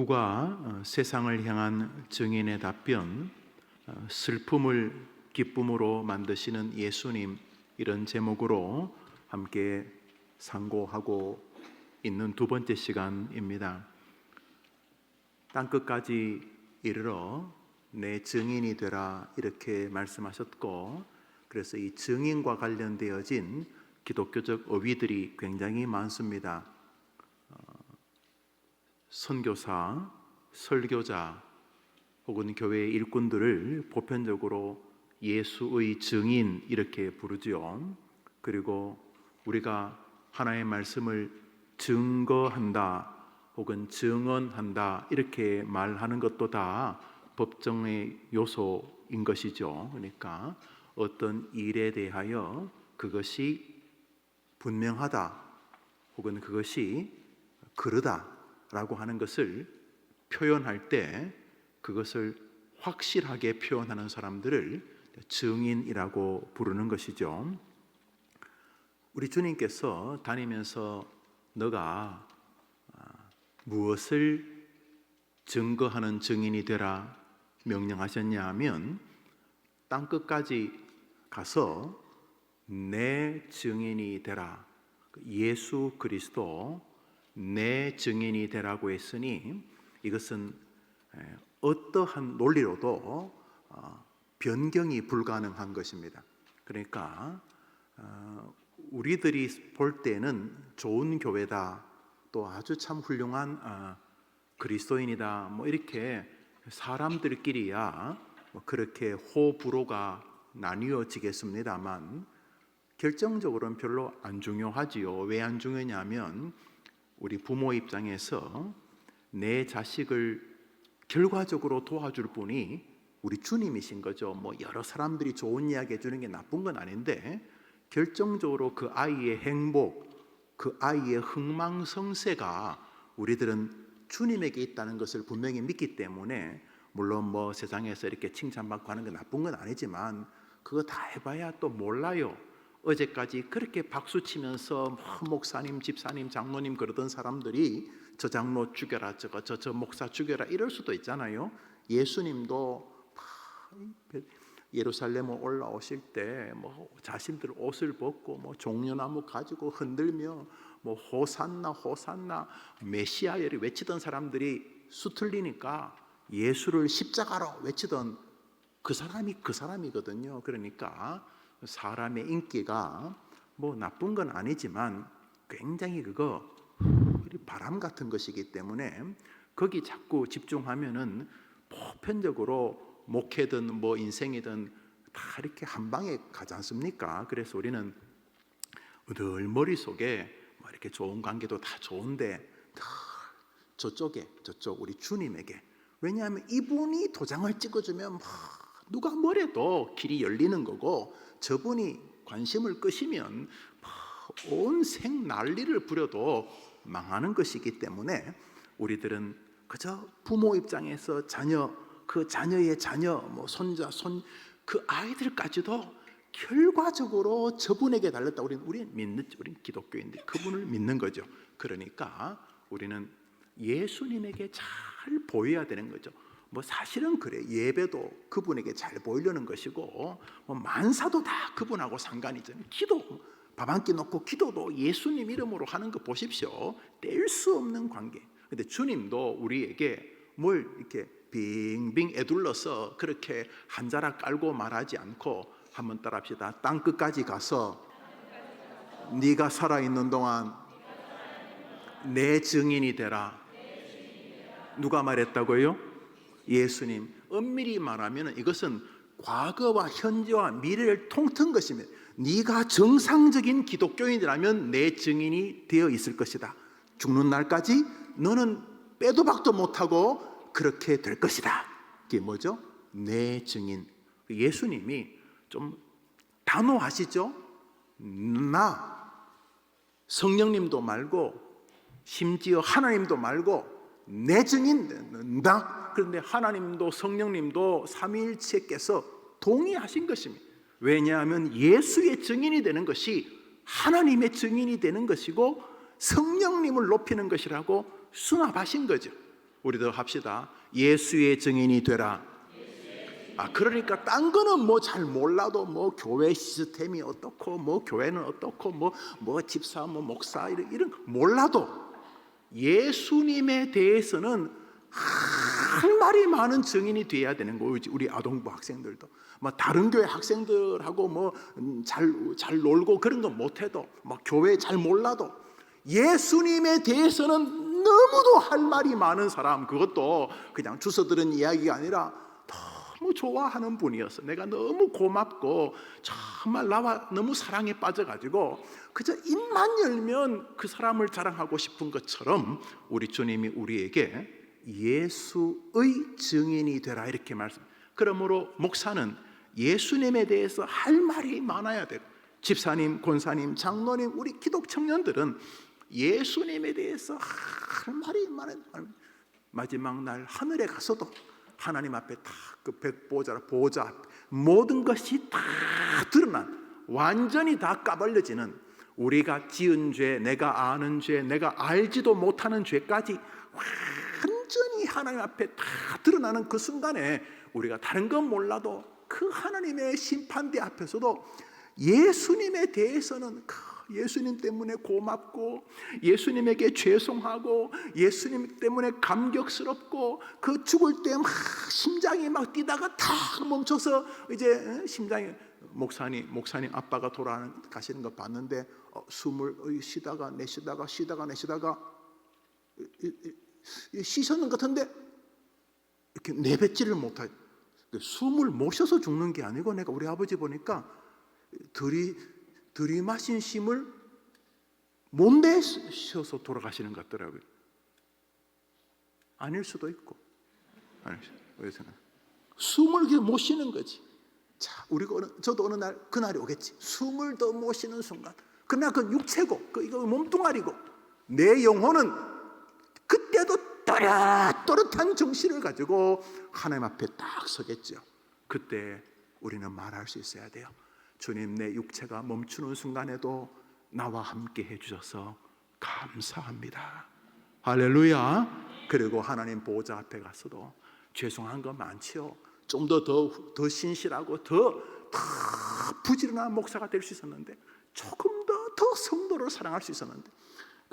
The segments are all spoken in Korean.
구가 세상을 향한 증인의 답변, 슬픔을 기쁨으로 만드시는 예수님, 이런 제목으로 함께 상고하고 있는 두 번째 시간입니다. 땅끝까지 이르러 내 증인이 되라, 이렇게 말씀하셨고, 그래서 이 증인과 관련되어진 기독교적 어휘들이 굉장히 많습니다. 선교사, 설교자 혹은 교회의 일꾼들을 보편적으로 예수의 증인 이렇게 부르죠. 그리고 우리가 하나님의 말씀을 증거한다 혹은 증언한다 이렇게 말하는 것도 다 법정의 요소인 것이죠. 그러니까 어떤 일에 대하여 그것이 분명하다 혹은 그것이 그르다 라고 하는 것을 표현할 때 그것을 확실하게 표현하는 사람들을 증인이라고 부르는 것이죠. 우리 주님께서 다니면서 너가 무엇을 증거하는 증인이 되라 명령하셨냐 하면, 땅끝까지 가서 내 증인이 되라, 예수 그리스도 내 증인이 되라고 했으니, 이것은 어떠한 논리로도 변경이 불가능한 것입니다. 그러니까 우리들이 볼 때는 좋은 교회다, 또 아주 참 훌륭한 그리스도인이다, 이렇게 사람들끼리야 그렇게 호불호가 나뉘어지겠습니다만, 결정적으로는 별로 안 중요하지요. 왜 안 중요하냐면, 우리 부모 입장에서 내 자식을 결과적으로 도와줄 분이 우리 주님이신 거죠. 여러 사람들이 좋은 이야기 해주는 게 나쁜 건 아닌데, 결정적으로 그 아이의 행복, 그 아이의 흥망성쇠가 우리들은 주님에게 있다는 것을 분명히 믿기 때문에, 물론 세상에서 이렇게 칭찬받고 하는 건 나쁜 건 아니지만 그거 다 해봐야 또 몰라요. 어제까지 그렇게 박수치면서 목사님, 집사님, 장로님 그러던 사람들이 저 장로 죽여라, 저 목사 죽여라 이럴 수도 있잖아요. 예수님도 예루살렘에 올라오실 때 자신들 옷을 벗고 종려나무 가지고 흔들며 호산나 호산나 메시아를 외치던 사람들이 수틀리니까 예수를 십자가로 외치던 그 사람이거든요. 그러니까 사람의 인기가 나쁜 건 아니지만 굉장히 그거 바람 같은 것이기 때문에 거기 자꾸 집중하면은 보편적으로 목회든 인생이든 다 이렇게 한 방에 가지 않습니까? 그래서 우리는 늘 머릿속에 이렇게 좋은 관계도 다 좋은데 저쪽 우리 주님에게, 왜냐하면 이분이 도장을 찍어주면 누가 뭐래도 길이 열리는 거고, 저분이 관심을 끄시면 온 생 난리를 부려도 망하는 것이기 때문에, 우리들은 그저 부모 입장에서 자녀, 그 자녀의 자녀, 손자, 그 아이들까지도 결과적으로 저분에게 달렸다. 우리는 기독교인들이 그분을 믿는 거죠. 그러니까 우리는 예수님에게 잘 보여야 되는 거죠. 사실은 그래, 예배도 그분에게 잘 보이려는 것이고, 만사도 다 그분하고 상관이 있잖아요. 기도, 밥 한 끼 놓고 기도도 예수님 이름으로 하는 거 보십시오. 뗄 수 없는 관계. 근데 주님도 우리에게 뭘 이렇게 빙빙 애둘러서 그렇게 한 자락 깔고 말하지 않고, 한번 따라합시다. 땅끝까지 가서 네가 살아있는 동안 내 증인이 되라. 누가 말했다고요? 예수님. 엄밀히 말하면 이것은 과거와 현재와 미래를 통틀은 것입니다. 네가 정상적인 기독교인이라면 내 증인이 되어 있을 것이다. 죽는 날까지 너는 빼도 박도 못하고 그렇게 될 것이다. 이게 뭐죠? 내 증인. 예수님이 좀 단호하시죠? 나, 성령님도 말고 심지어 하나님도 말고 내 증인 나. 그런데 하나님도 성령님도 삼위일체께서 동의하신 것입니다. 왜냐하면 예수의 증인이 되는 것이 하나님의 증인이 되는 것이고 성령님을 높이는 것이라고 수납하신 거죠. 우리도 합시다. 예수의 증인이 되라. 그러니까 딴 거는 뭐 잘 몰라도 뭐 교회 시스템이 어떻고 뭐 교회는 어떻고 뭐 집사 뭐 목사 이런 몰라도 예수님에 대해서는 할 말이 많은 증인이 돼야 되는 거예요. 우리 아동부 학생들도 뭐 다른 교회 학생들하고 뭐 잘 놀고 그런 거 못해도 뭐 교회 잘 몰라도 예수님에 대해서는 너무도 할 말이 많은 사람, 그것도 그냥 주워 들은 이야기가 아니라 너무 좋아하는 분이었어. 내가 너무 고맙고 정말 나와 너무 사랑에 빠져가지고 그저 입만 열면 그 사람을 자랑하고 싶은 것처럼 우리 주님이 우리에게 예수의 증인이 되라 이렇게 말씀. 그러므로 목사는 예수님에 대해서 할 말이 많아야 돼요. 집사님, 권사님, 장로님, 우리 기독 청년들은 예수님에 대해서 할 말이 많아요. 마지막 날 하늘에 가서도 하나님 앞에 다 그 보좌 모든 것이 다 드러난, 완전히 다 까발려지는, 우리가 지은 죄, 내가 아는 죄, 내가 알지도 못하는 죄까지 완전히 하나님 앞에 다 드러나는 그 순간에 우리가 다른 건 몰라도 그 하나님의 심판대 앞에서도 예수님에 대해서는 예수님 때문에 고맙고 예수님에게 죄송하고 예수님 때문에 감격스럽고 그 죽을 때 막 심장이 막 뛰다가 탁 멈춰서 이제 심장이 목사님 아빠가 돌아가시는 거 봤는데 숨을 쉬다가 내쉬다가 쉬셨는 것 같은데 이렇게 내뱉지를 못하요. 숨을 못 쉬어서 죽는 게 아니고 내가 우리 아버지 보니까 들이마신 힘을 못 내쉬어서 돌아가시는 것 같더라고요. 아닐 수도 있고 숨을 못 쉬는 거지. 자, 저도 어느 날 그날이 오겠지. 숨을 더 못 쉬는 순간, 그러나 그 육체고 이거 몸뚱아리고 내 영혼은 그때도 또렷한 정신을 가지고 하나님 앞에 딱 서겠죠. 그때 우리는 말할 수 있어야 돼요. 주님, 내 육체가 멈추는 순간에도 나와 함께 해주셔서 감사합니다. 할렐루야. 그리고 하나님 보호자 앞에 가서도 죄송한 거 많지요. 좀 더 신실하고 더 부지런한 목사가 될 수 있었는데, 조금 더 성도를 사랑할 수 있었는데,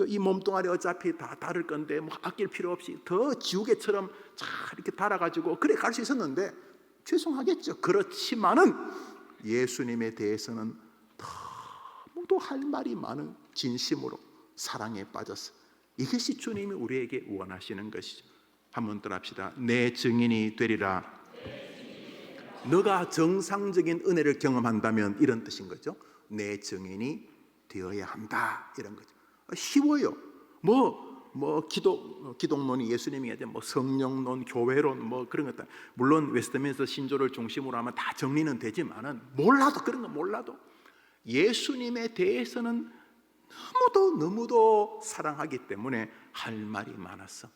이 몸뚱아리 어차피 다 다를 건데 뭐 아낄 필요 없이 더 지우개처럼 잘 이렇게 달아가지고 그래 갈 수 있었는데 죄송하겠죠. 그렇지만은 예수님에 대해서는 너무도 할 말이 많은 진심으로 사랑에 빠졌어. 이것이 주님이 우리에게 원하시는 것이죠. 한번 더 합시다. 내 증인이 되리라. 너가 정상적인 은혜를 경험한다면 이런 뜻인 거죠. 내 증인이 되어야 한다, 이런 거죠. 쉬워요. 기독론이 예수님이 해야 돼. 성령론, 교회론 그런 것들. 물론 웨스트민스터 신조를 중심으로 하면 다 정리는 되지만은 그런 거 몰라도 예수님에 대해서는 너무도 사랑하기 때문에 할 말이 많았어.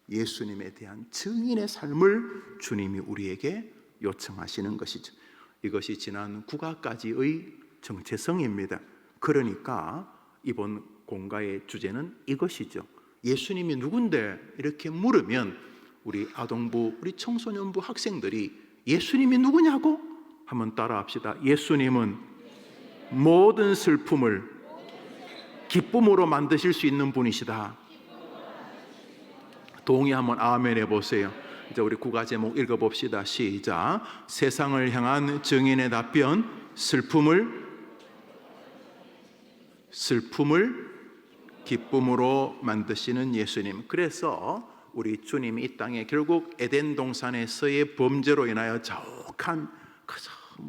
예수님에 대한 증인의 삶을 주님이 우리에게 요청하시는 것이죠. 이것이 지난 국가까지의 정체성입니다. 그러니까 이번 공가의 주제는 이것이죠. 예수님이 누군데 이렇게 물으면 우리 아동부, 우리 청소년부 학생들이 예수님이 누구냐고 한번 따라합시다. 예수님은 모든 슬픔을 기쁨으로 만드실 수 있는 분이시다. 동의하면 아멘 해보세요. 이제 우리 국가 제목 읽어봅시다. 시작. 세상을 향한 증인의 답변. 슬픔을 기쁨으로 만드시는 예수님. 그래서 우리 주님이 이 땅에 결국 에덴 동산에서의 범죄로 인하여 자욱한,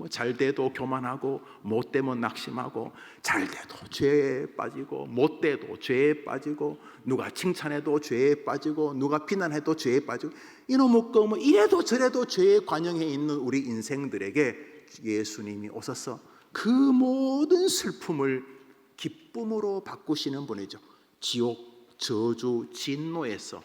잘 돼도 교만하고 못 되면 낙심하고, 잘 돼도 죄에 빠지고 못 돼도 죄에 빠지고, 누가 칭찬해도 죄에 빠지고 누가 비난해도 죄에 빠지고, 이놈의 거 이래도 저래도 죄에 관영해 있는 우리 인생들에게 예수님이 오셔서 그 모든 슬픔을 기쁨으로 바꾸시는 분이죠. 지옥, 저주, 진노에서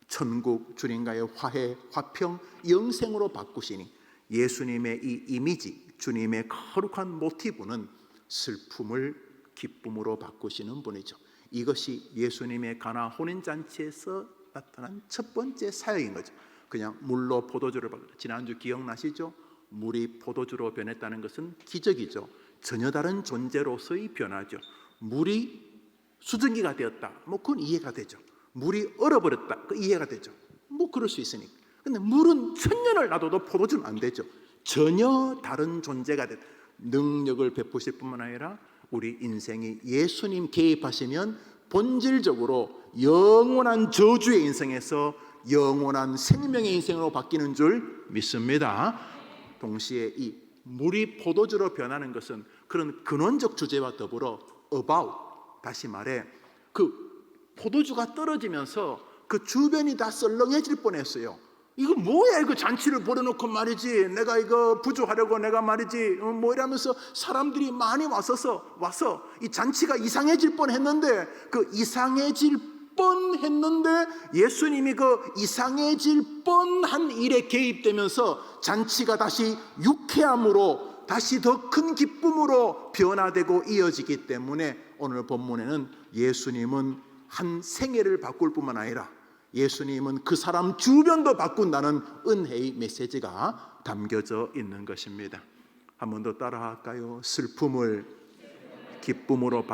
천국, 주님과의 화해, 화평, 영생으로 바꾸시니 예수님의 이 이미지, 주님의 거룩한 모티브는 슬픔을 기쁨으로 바꾸시는 분이죠. 이것이 예수님의 가나 혼인잔치에서 나타난 첫 번째 사역인 거죠. 그냥 물로 포도주를 지난주 기억나시죠? 물이 포도주로 변했다는 것은 기적이죠. 전혀 다른 존재로서의 변화죠. 물이 수증기가 되었다. 뭐 그건 이해가 되죠. 물이 얼어버렸다. 그 이해가 되죠. 뭐 그럴 수 있으니까. 근데 물은 천년을 놔둬도 포도주는 안 되죠. 전혀 다른 존재가 됐다. 능력을 베푸실 뿐만 아니라 우리 인생이 예수님 개입하시면 본질적으로 영원한 저주의 인생에서 영원한 생명의 인생으로 바뀌는 줄 믿습니다. 동시에 이 물이 포도주로 변하는 것은 그런 근원적 주제와 더불어 about, 다시 말해 그 포도주가 떨어지면서 그 주변이 다 썰렁해질 뻔했어요. 이거 뭐야, 이거 잔치를 벌여놓고 말이지, 내가 이거 부조하려고 내가 말이지 뭐 이러면서 사람들이 많이 와서 이 잔치가 이상해질 뻔했는데, 그 이상해질 뻔했는데 예수님이 그 이상해질 뻔한 일에 개입되면서 잔치가 다시 유쾌함으로, 다시 더 큰 기쁨으로 변화되고 이어지기 때문에 오늘 본문에는 예수님은 한 생애를 바꿀 뿐만 아니라 예수님은 그 사람 주변도 바꾼다는 은혜의 메시지가 담겨져 있는 것입니다. 한 번 더 따라할까요? 슬픔을 기쁨으로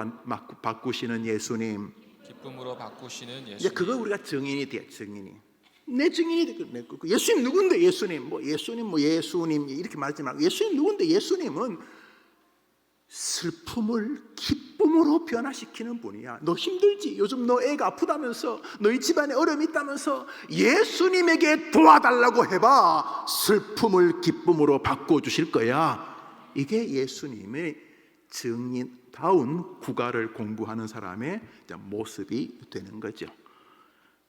바꾸시는 예수님. 기쁨으로 바꾸시는 예수님. 이제 그거 우리가 증인이 돼. 증인이. 내 증인이 돼. 예수님 누군데? 예수님 뭐 예수님 이렇게 말하지 말고 예수님 누군데? 예수님은 슬픔을 기쁨으로 변화시키는 분이야. 너 힘들지? 요즘 너 애가 아프다면서, 너희 집안에 어려움이 있다면서 예수님에게 도와달라고 해봐. 슬픔을 기쁨으로 바꿔주실 거야. 이게 예수님의 증인다운 국가를 공부하는 사람의 모습이 되는 거죠.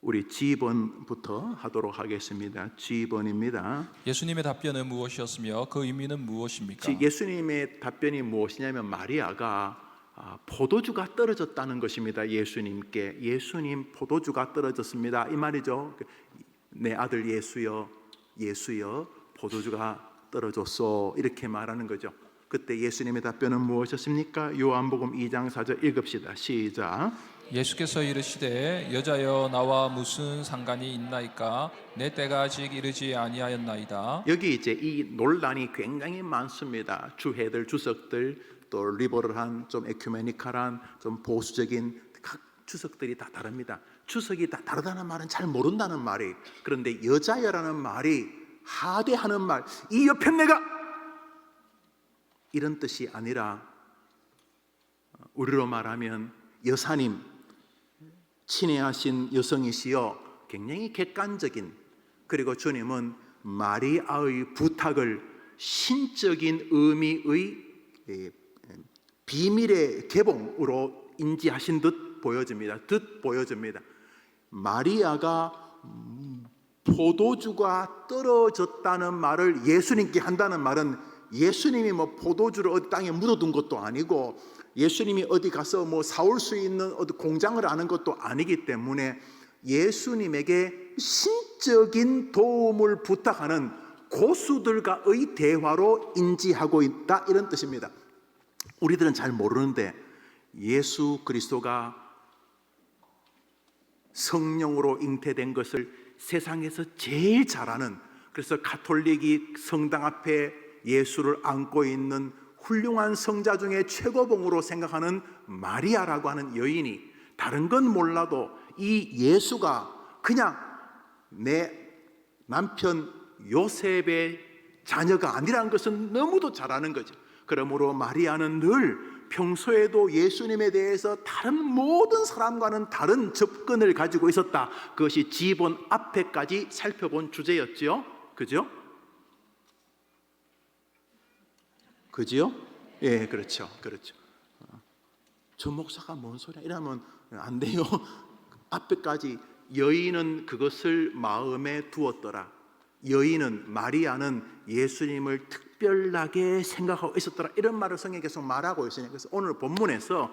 우리 G번부터 하도록 하겠습니다. G번입니다. 예수님의 답변은 무엇이었으며 그 의미는 무엇입니까? 예수님의 답변이 무엇이냐면 마리아가 포도주가 떨어졌다는 것입니다. 예수님께. 예수님, 포도주가 떨어졌습니다, 이 말이죠. 내 아들 예수여 포도주가 떨어졌소, 이렇게 말하는 거죠. 그때 예수님의 답변은 무엇이었습니까? 요한복음 2장 4절 읽읍시다. 시작. 예수께서 이르시되 여자여 나와 무슨 상관이 있나이까? 내 때가 아직 이르지 아니하였나이다. 여기 이제 이 논란이 굉장히 많습니다. 주해들, 주석들, 또 리버럴한, 좀 에큐메니컬한, 좀 보수적인 각 주석들이 다 다릅니다. 주석이 다 다르다는 말은 잘 모른다는 말이. 그런데 여자여라는 말이 하대하는 말, 이 옆에 내가, 이런 뜻이 아니라 우리로 말하면 여사님, 친애하신 여성이시여, 굉장히 객관적인, 그리고 주님은 마리아의 부탁을 신적인 의미의 비밀의 개봉으로 인지하신 듯 보여집니다. 마리아가 포도주가 떨어졌다는 말을 예수님께 한다는 말은 예수님이 뭐 포도주를 어디 땅에 묻어둔 것도 아니고 예수님이 어디 가서 뭐 사올 수 있는 어디 공장을 아는 것도 아니기 때문에 예수님에게 신적인 도움을 부탁하는 고수들과의 대화로 인지하고 있다, 이런 뜻입니다. 우리들은 잘 모르는데 예수 그리스도가 성령으로 잉태된 것을 세상에서 제일 잘 아는, 그래서 가톨릭이 성당 앞에 예수를 안고 있는 훌륭한 성자 중에 최고봉으로 생각하는 마리아라고 하는 여인이 다른 건 몰라도 이 예수가 그냥 내 남편 요셉의 자녀가 아니라는 것은 너무도 잘 아는 거죠. 그러므로 마리아는 늘 평소에도 예수님에 대해서 다른 모든 사람과는 다른 접근을 가지고 있었다. 그것이 지본 앞에까지 살펴본 주제였죠. 그죠? 그지요? 예, 그렇죠. 저 목사가 뭔 소리야? 이러면 안 돼요. 앞에까지 여인은 그것을 마음에 두었더라. 여인은, 마리아는 예수님을 특별하게 생각하고 있었더라. 이런 말을 성경에 계속 말하고 있으니까, 그래서 오늘 본문에서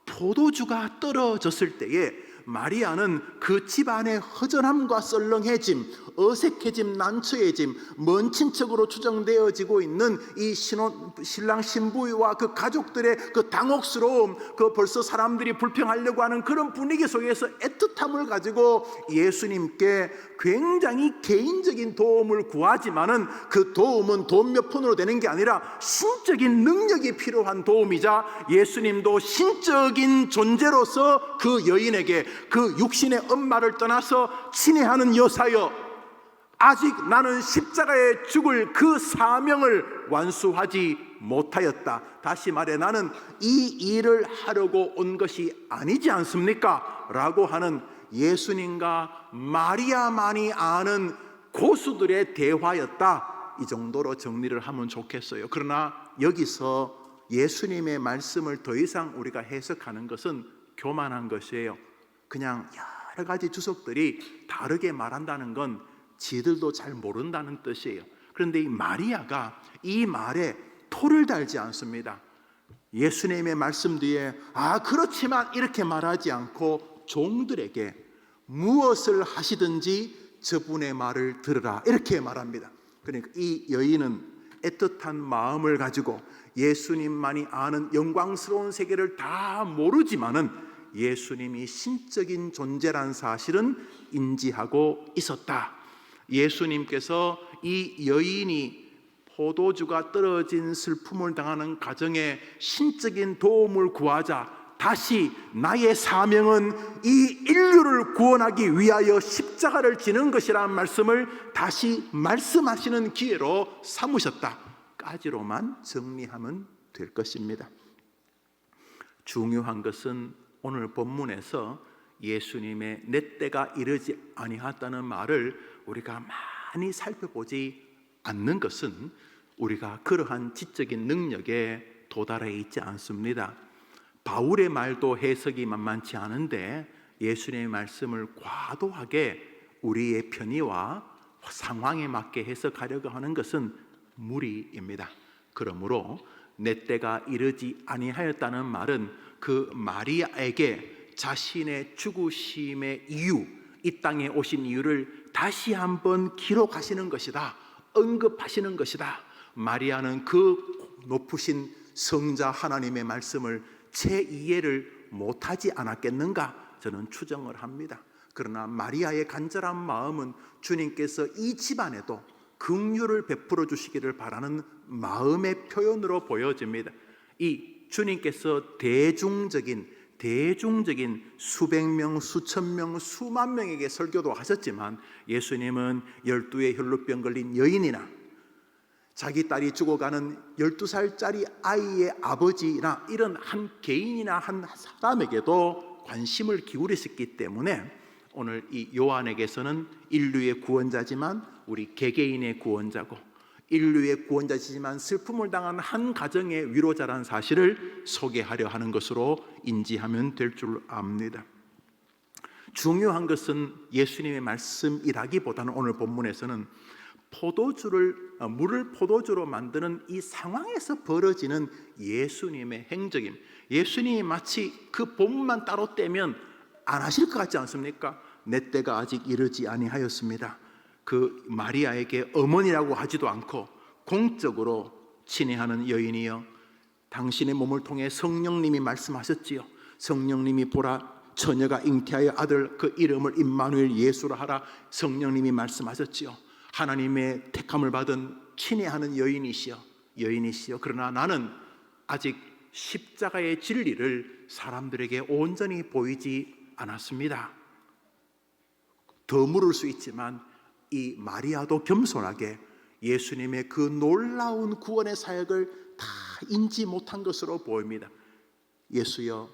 포도주가 떨어졌을 때에 마리아는 그 집안의 허전함과 썰렁해짐, 어색해짐, 난처해짐, 먼 친척으로 추정되어지고 있는 이 신랑 신부와 그 가족들의 그 당혹스러움, 그 벌써 사람들이 불평하려고 하는 그런 분위기 속에서 애틋함을 가지고 예수님께 굉장히 개인적인 도움을 구하지만은 그 도움은 돈 몇 푼으로 되는 게 아니라 신적인 능력이 필요한 도움이자 예수님도 신적인 존재로서 그 여인에게 그 육신의 엄마를 떠나서 친애하는 여사여, 아직 나는 십자가에 죽을 그 사명을 완수하지 못하였다. 다시 말해 나는 이 일을 하려고 온 것이 아니지 않습니까? 라고 하는 예수님과 마리아만이 아는 고수들의 대화였다. 이 정도로 정리를 하면 좋겠어요. 그러나 여기서 예수님의 말씀을 더 이상 우리가 해석하는 것은 교만한 것이에요. 그냥 여러 가지 주석들이 다르게 말한다는 건 지들도 잘 모른다는 뜻이에요. 그런데 이 마리아가 이 말에 토를 달지 않습니다. 예수님의 말씀 뒤에 그렇지만 이렇게 말하지 않고 종들에게 무엇을 하시든지 저분의 말을 들으라 이렇게 말합니다. 그러니까 이 여인은 애틋한 마음을 가지고 예수님만이 아는 영광스러운 세계를 다 모르지만은 예수님이 신적인 존재란 사실은 인지하고 있었다. 예수님께서 이 여인이 포도주가 떨어진 슬픔을 당하는 가정에 신적인 도움을 구하자 다시 나의 사명은 이 인류를 구원하기 위하여 십자가를 지는 것이라는 말씀을 다시 말씀하시는 기회로 삼으셨다 까지로만 정리하면 될 것입니다. 중요한 것은 오늘 본문에서 예수님의 내 때가 이르지 아니하다는 말을 우리가 많이 살펴보지 않는 것은 우리가 그러한 지적인 능력에 도달해 있지 않습니다. 바울의 말도 해석이 만만치 않은데 예수님의 말씀을 과도하게 우리의 편의와 상황에 맞게 해석하려고 하는 것은 무리입니다. 그러므로 내 때가 이르지 아니하였다는 말은 그 마리아에게 자신의 죽으심의 이유, 이 땅에 오신 이유를 다시 한번 기록하시는 것이다, 언급하시는 것이다. 마리아는 그 높으신 성자 하나님의 말씀을 제 이해를 못하지 않았겠는가 저는 추정을 합니다. 그러나 마리아의 간절한 마음은 주님께서 이 집안에도 긍휼을 베풀어 주시기를 바라는 마음의 표현으로 보여집니다. 이 주님께서 대중적인 수백 명, 수천 명, 수만 명에게 설교도 하셨지만 예수님은 12의 혈루병 걸린 여인이나 자기 딸이 죽어가는 12살짜리 아이의 아버지나 이런 한 개인이나 한 사람에게도 관심을 기울이셨기 때문에 오늘 이 요한에게서는 인류의 구원자지만 우리 개개인의 구원자고, 인류의 구원자지만 슬픔을 당한 한 가정의 위로자라는 사실을 소개하려 하는 것으로 인지하면 될 줄 압니다. 중요한 것은 예수님의 말씀이라기보다는 오늘 본문에서는 물을 포도주로 만드는 이 상황에서 벌어지는 예수님의 행적임, 예수님이 마치 그 본문만 따로 떼면 안 하실 것 같지 않습니까? 내 때가 아직 이르지 아니하였습니다. 그 마리아에게 어머니라고 하지도 않고 공적으로 친애하는 여인이여, 당신의 몸을 통해 성령님이 말씀하셨지요. 성령님이 보라, 처녀가 잉태하여 아들 그 이름을 임마누엘 예수라 하라. 성령님이 말씀하셨지요. 하나님의 택함을 받은 친애하는 여인이시여. 그러나 나는 아직 십자가의 진리를 사람들에게 온전히 보이지 않았습니다. 더 물을 수 있지만 이 마리아도 겸손하게 예수님의 그 놀라운 구원의 사역을 다 인지 못한 것으로 보입니다. 예수여,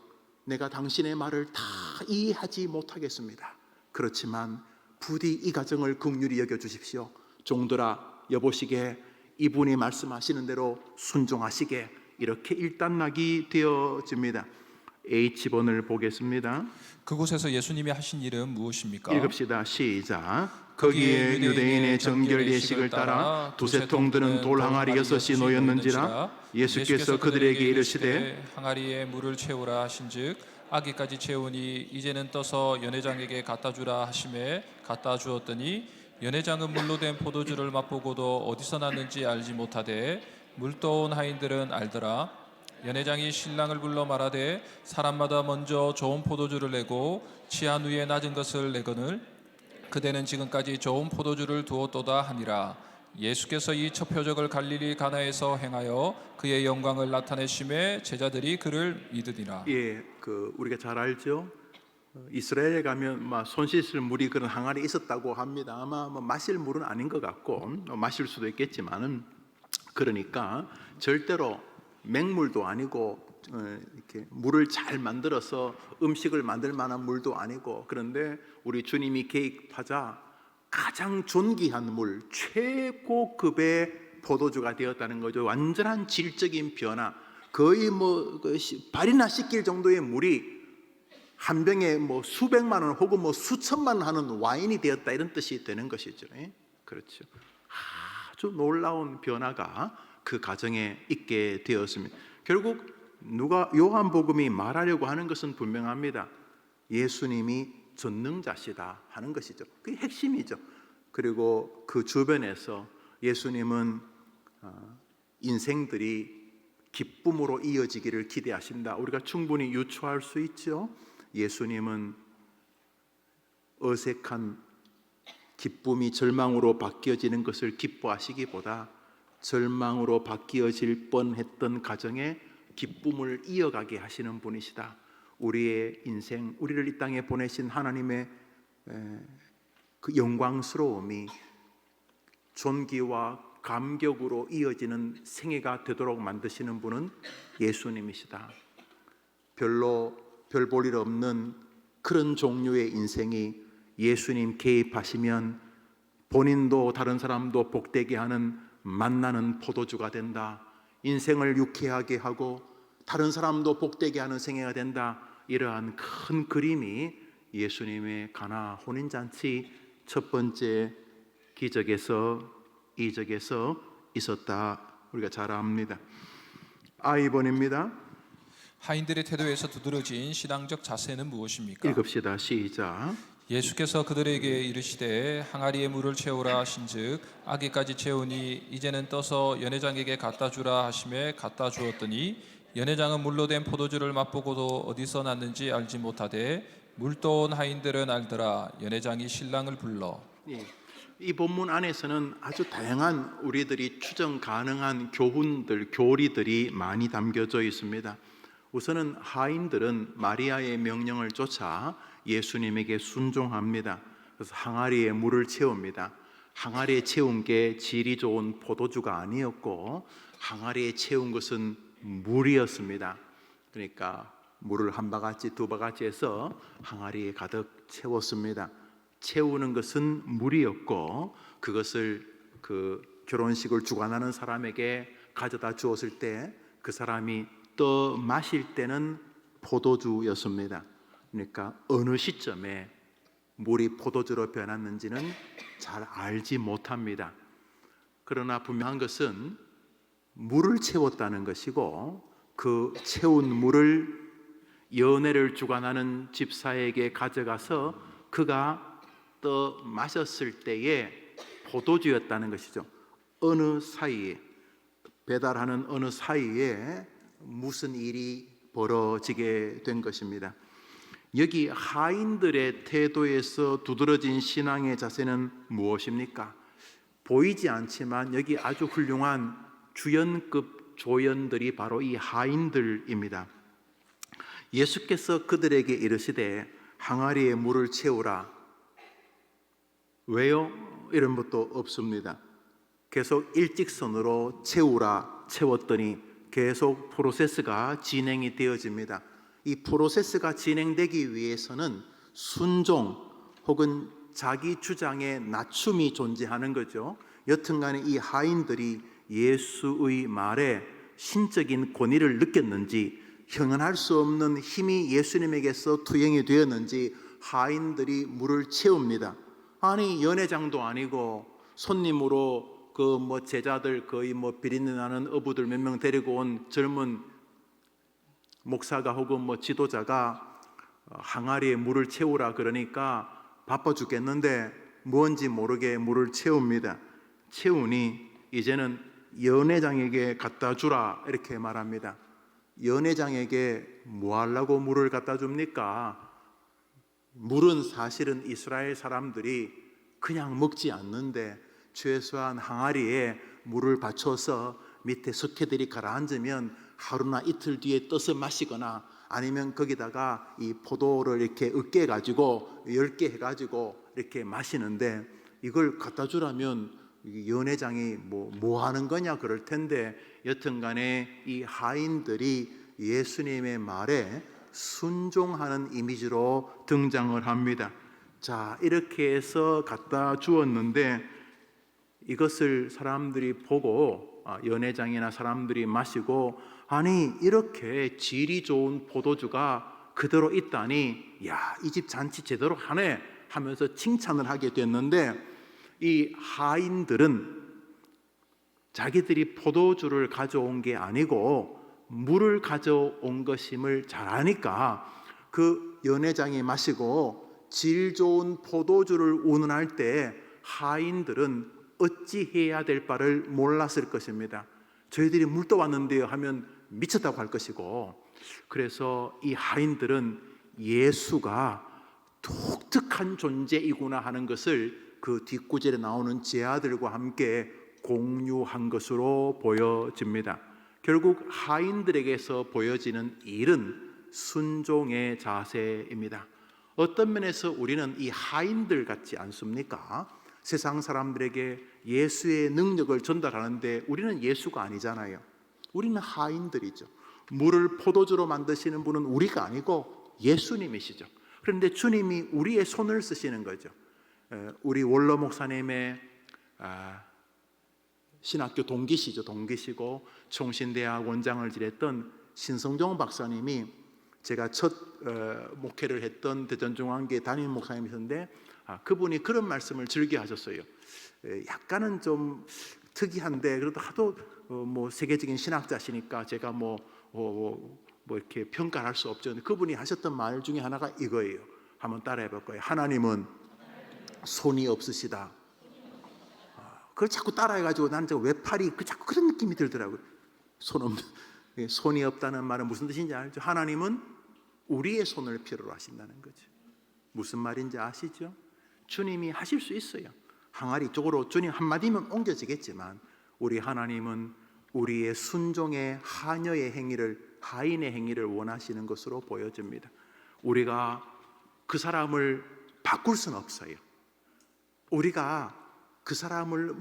내가 당신의 말을 다 이해하지 못하겠습니다. 그렇지만 부디 이 가정을 긍휼히 여겨주십시오. 종들아, 여보시게 이분이 말씀하시는 대로 순종하시게. 이렇게 일단락이 되어집니다. H번을 보겠습니다. 그곳에서 예수님이 하신 일은 무엇입니까? 읽읍시다. 시작. 거기에 유대인의 정결 예식을 따라 두세 통 드는 돌 항아리 6이 놓였는지라. 예수께서 그들에게 이르시되 항아리에 물을 채우라 하신즉 아기까지 채우니 이제는 떠서 연회장에게 갖다 주라 하심에 갖다 주었더니 연회장은 물로 된 포도주를 맛보고도 어디서 났는지 알지 못하되 물 떠온 하인들은 알더라. 연회장이 신랑을 불러 말하되 사람마다 먼저 좋은 포도주를 내고 취한 후에 낮은 것을 내거늘 그대는 지금까지 좋은 포도주를 두었도다 하니라. 예수께서 이 첫 표적을 갈릴리 가나에서 행하여 그의 영광을 나타내심에 제자들이 그를 믿으니라. 예, 우리가 잘 알죠. 이스라엘에 가면 손 씻을 물이 그런 항아리에 있었다고 합니다. 아마 마실 물은 아닌 것 같고 마실 수도 있겠지만은, 그러니까 절대로 맹물도 아니고 이렇게 물을 잘 만들어서 음식을 만들 만한 물도 아니고, 그런데 우리 주님이 개입하자 가장 존귀한 물, 최고급의 포도주가 되었다는 거죠. 완전한 질적인 변화, 거의 발이나 씻길 정도의 물이 한 병에 수백만 원 혹은 수천만 원 하는 와인이 되었다, 이런 뜻이 되는 것이죠. 그렇죠. 아주 놀라운 변화가 그 가정에 있게 되었습니다. 결국 요한복음이 말하려고 하는 것은 분명합니다. 예수님이 전능자시다 하는 것이죠. 그게 핵심이죠. 그리고 그 주변에서 예수님은 인생들이 기쁨으로 이어지기를 기대하신다. 우리가 충분히 유추할 수 있죠. 예수님은 어색한 기쁨이 절망으로 바뀌어지는 것을 기뻐하시기보다 절망으로 바뀌어질 뻔했던 가정에 기쁨을 이어가게 하시는 분이시다. 우리의 인생, 우리를 이 땅에 보내신 하나님의 그 영광스러움이 존귀와 감격으로 이어지는 생애가 되도록 만드시는 분은 예수님이시다. 별로 별 볼 일 없는 그런 종류의 인생이 예수님 개입하시면 본인도 다른 사람도 복되게 하는 만나는 포도주가 된다. 인생을 유쾌하게 하고 다른 사람도 복되게 하는 생애가 된다. 이러한 큰 그림이 예수님의 가나 혼인잔치 첫 번째 기적에서, 이적에서 있었다. 우리가 잘 압니다. I번입니다. 하인들의 태도에서 두드러진 신앙적 자세는 무엇입니까? 읽읍시다. 시작. 예수께서 그들에게 이르시되 항아리에 물을 채우라 하신즉 아기까지 채우니 이제는 떠서 연회장에게 갖다 주라 하심에 갖다 주었더니 연회장은 물로 된 포도주를 맛보고도 어디서 났는지 알지 못하되 물 떠온 하인들은 알더라. 연회장이 신랑을 불러. 예. 이 본문 안에서는 아주 다양한 우리들이 추정 가능한 교훈들, 교리들이 많이 담겨져 있습니다. 우선은 하인들은 마리아의 명령을 쫓아 예수님에게 순종합니다. 그래서 항아리에 물을 채웁니다. 항아리에 채운 게 질이 좋은 포도주가 아니었고 항아리에 채운 것은 물이었습니다. 그러니까 물을 한 바가지 두 바가지 해서 항아리에 가득 채웠습니다. 채우는 것은 물이었고 그것을 그 결혼식을 주관하는 사람에게 가져다 주었을 때 그 사람이 떠 마실 때는 포도주였습니다. 그러니까 어느 시점에 물이 포도주로 변했는지는 잘 알지 못합니다. 그러나 분명한 것은 물을 채웠다는 것이고 그 채운 물을 연회를 주관하는 집사에게 가져가서 그가 떠 마셨을 때에 포도주였다는 것이죠. 어느 사이에, 배달하는 어느 사이에 무슨 일이 벌어지게 된 것입니다. 여기 하인들의 태도에서 두드러진 신앙의 자세는 무엇입니까? 보이지 않지만 여기 아주 훌륭한 주연급 조연들이 바로 이 하인들입니다. 예수께서 그들에게 이르시되 항아리에 물을 채우라. 왜요? 이런 것도 없습니다. 계속 일직선으로 채웠더니 계속 프로세스가 진행이 되어집니다. 이 프로세스가 진행되기 위해서는 순종 혹은 자기 주장의 낮춤이 존재하는 거죠. 여튼간에 이 하인들이 예수의 말에 신적인 권위를 느꼈는지 형언할 수 없는 힘이 예수님에게서 투영이 되었는지 하인들이 물을 채웁니다. 아니 연회장도 아니고 손님으로 제자들 거의 비린내 나는 어부들 몇 명 데리고 온 젊은 목사가 혹은 지도자가 항아리에 물을 채우라 그러니까 바빠 죽겠는데 뭔지 모르게 물을 채웁니다. 채우니 이제는 연회장에게 갖다 주라 이렇게 말합니다. 연회장에게 뭐 하려고 물을 갖다 줍니까? 물은 사실은 이스라엘 사람들이 그냥 먹지 않는데 최소한 항아리에 물을 받쳐서 밑에 석회들이 가라앉으면 하루나 이틀 뒤에 떠서 마시거나 아니면 거기다가 이 포도를 이렇게 으깨 가지고 10개 해가지고 이렇게 마시는데 이걸 갖다 주라면 연회장이 뭐 하는 거냐 그럴 텐데 여튼간에 이 하인들이 예수님의 말에 순종하는 이미지로 등장을 합니다. 자, 이렇게 해서 갖다 주었는데 이것을 사람들이 보고 연회장이나 사람들이 마시고 아니 이렇게 질이 좋은 포도주가 그대로 있다니 야, 이 집 잔치 제대로 하네 하면서 칭찬을 하게 됐는데 이 하인들은 자기들이 포도주를 가져온 게 아니고 물을 가져온 것임을 잘 아니까 그 연회장이 마시고 질 좋은 포도주를 운운할 때 하인들은 어찌해야 될 바를 몰랐을 것입니다. 저희들이 물 떠왔는데요 하면 미쳤다고 할 것이고 그래서 이 하인들은 예수가 독특한 존재이구나 하는 것을 그 뒷구절에 나오는 제아들과 함께 공유한 것으로 보여집니다. 결국 하인들에게서 보여지는 일은 순종의 자세입니다. 어떤 면에서 우리는 이 하인들 같지 않습니까? 세상 사람들에게 예수의 능력을 전달하는데 우리는 예수가 아니잖아요. 우리는 하인들이죠. 물을 포도주로 만드시는 분은 우리가 아니고 예수님이시죠. 그런데 주님이 우리의 손을 쓰시는 거죠. 우리 원로 목사님의 신학교 동기시죠. 동기시고 총신대학 원장을 지냈던 신성종 박사님이 제가 첫 목회를 했던 대전중앙교회 담임 목사님이셨는데 그분이 그런 말씀을 즐겨 하셨어요. 약간은 좀 특이한데 그래도 하도 뭐 세계적인 신학자시니까 제가 뭐 이렇게 평가할 수 없죠. 그분이 하셨던 말 중에 하나가 이거예요. 한번 따라해 볼 거예요. 하나님은 손이 없으시다. 그걸 자꾸 따라해가지고 나는 저 외팔이 자꾸 그런 느낌이 들더라고요. 손이 없다는 말은 무슨 뜻인지 알죠? 하나님은 우리의 손을 필요로 하신다는 거죠. 무슨 말인지 아시죠? 주님이 하실 수 있어요. 항아리 쪽으로 주님 한마디면 옮겨지겠지만 우리 하나님은 우리의 순종의 하녀의 행위를 하인의 행위를 원하시는 것으로 보여집니다. 우리가 그 사람을 바꿀 수는 없어요. 우리가 그 사람을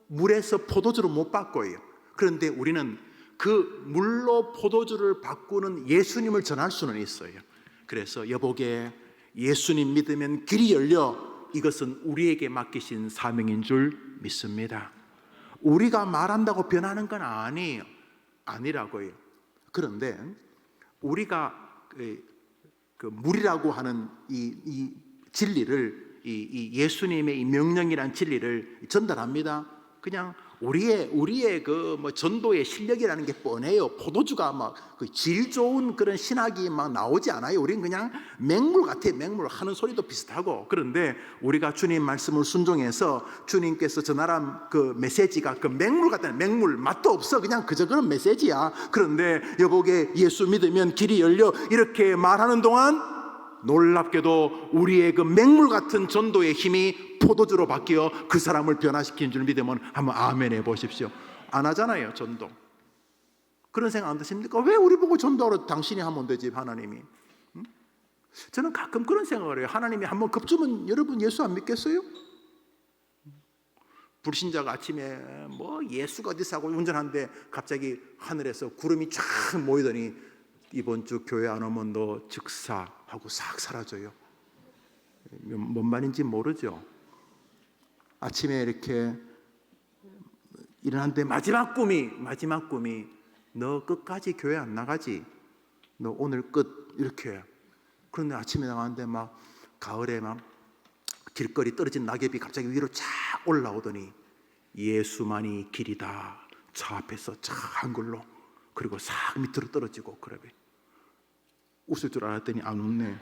물에서 포도주로 못 바꿔요. 그런데 우리는 그 물로 포도주를 바꾸는 예수님을 전할 수는 있어요. 그래서 여보게 예수님 믿으면 길이 열려 이것은 우리에게 맡기신 사명인 줄 믿습니다. 우리가 말한다고 변하는 건 아니라고요. 그런데 우리가 그 물이라고 하는 이 진리를 이 예수님의 이 명령이란 진리를 전달합니다. 그냥 우리의 그 뭐 전도의 실력이라는 게 뻔해요. 포도주가 막 그 질 좋은 그런 신학이 막 나오지 않아요. 우리는 그냥 맹물 같아요. 맹물 하는 소리도 비슷하고. 그런데 우리가 주님 말씀을 순종해서 주님께서 전하란 그 메시지가 그 맹물 같다는 맹물 맛도 없어. 그냥 그저 그런 메시지야. 그런데 여보게 예수 믿으면 길이 열려 이렇게 말하는 동안 놀랍게도 우리의 그 맹물 같은 전도의 힘이 포도주로 바뀌어 그 사람을 변화시키는 줄 믿으면 한번 아멘 해보십시오. 안 하잖아요, 전도. 그런 생각 안 드십니까? 왜 우리 보고 전도하러 당신이 하면 되지, 하나님이? 저는 가끔 그런 생각을 해요. 하나님이 한번 겁주면 여러분 예수 안 믿겠어요? 불신자가 아침에 뭐 예수가 어디서 하고 운전하는데 갑자기 하늘에서 구름이 쫙 모이더니 이번 주 교회 안 오면 너 즉사하고 싹 사라져요. 뭔 말인지 모르죠. 아침에 이렇게 일어났는데 마지막 꿈이 너 끝까지 교회 안 나가지? 너 오늘 끝 이렇게. 그런데 아침에 나가는데 막 가을에 막 길거리 떨어진 낙엽이 갑자기 위로 쫙 올라오더니 예수만이 길이다. 저 앞에서 쫙 한글로 그리고 싹 밑으로 떨어지고 그래. 웃을 줄 알았더니 안 웃네.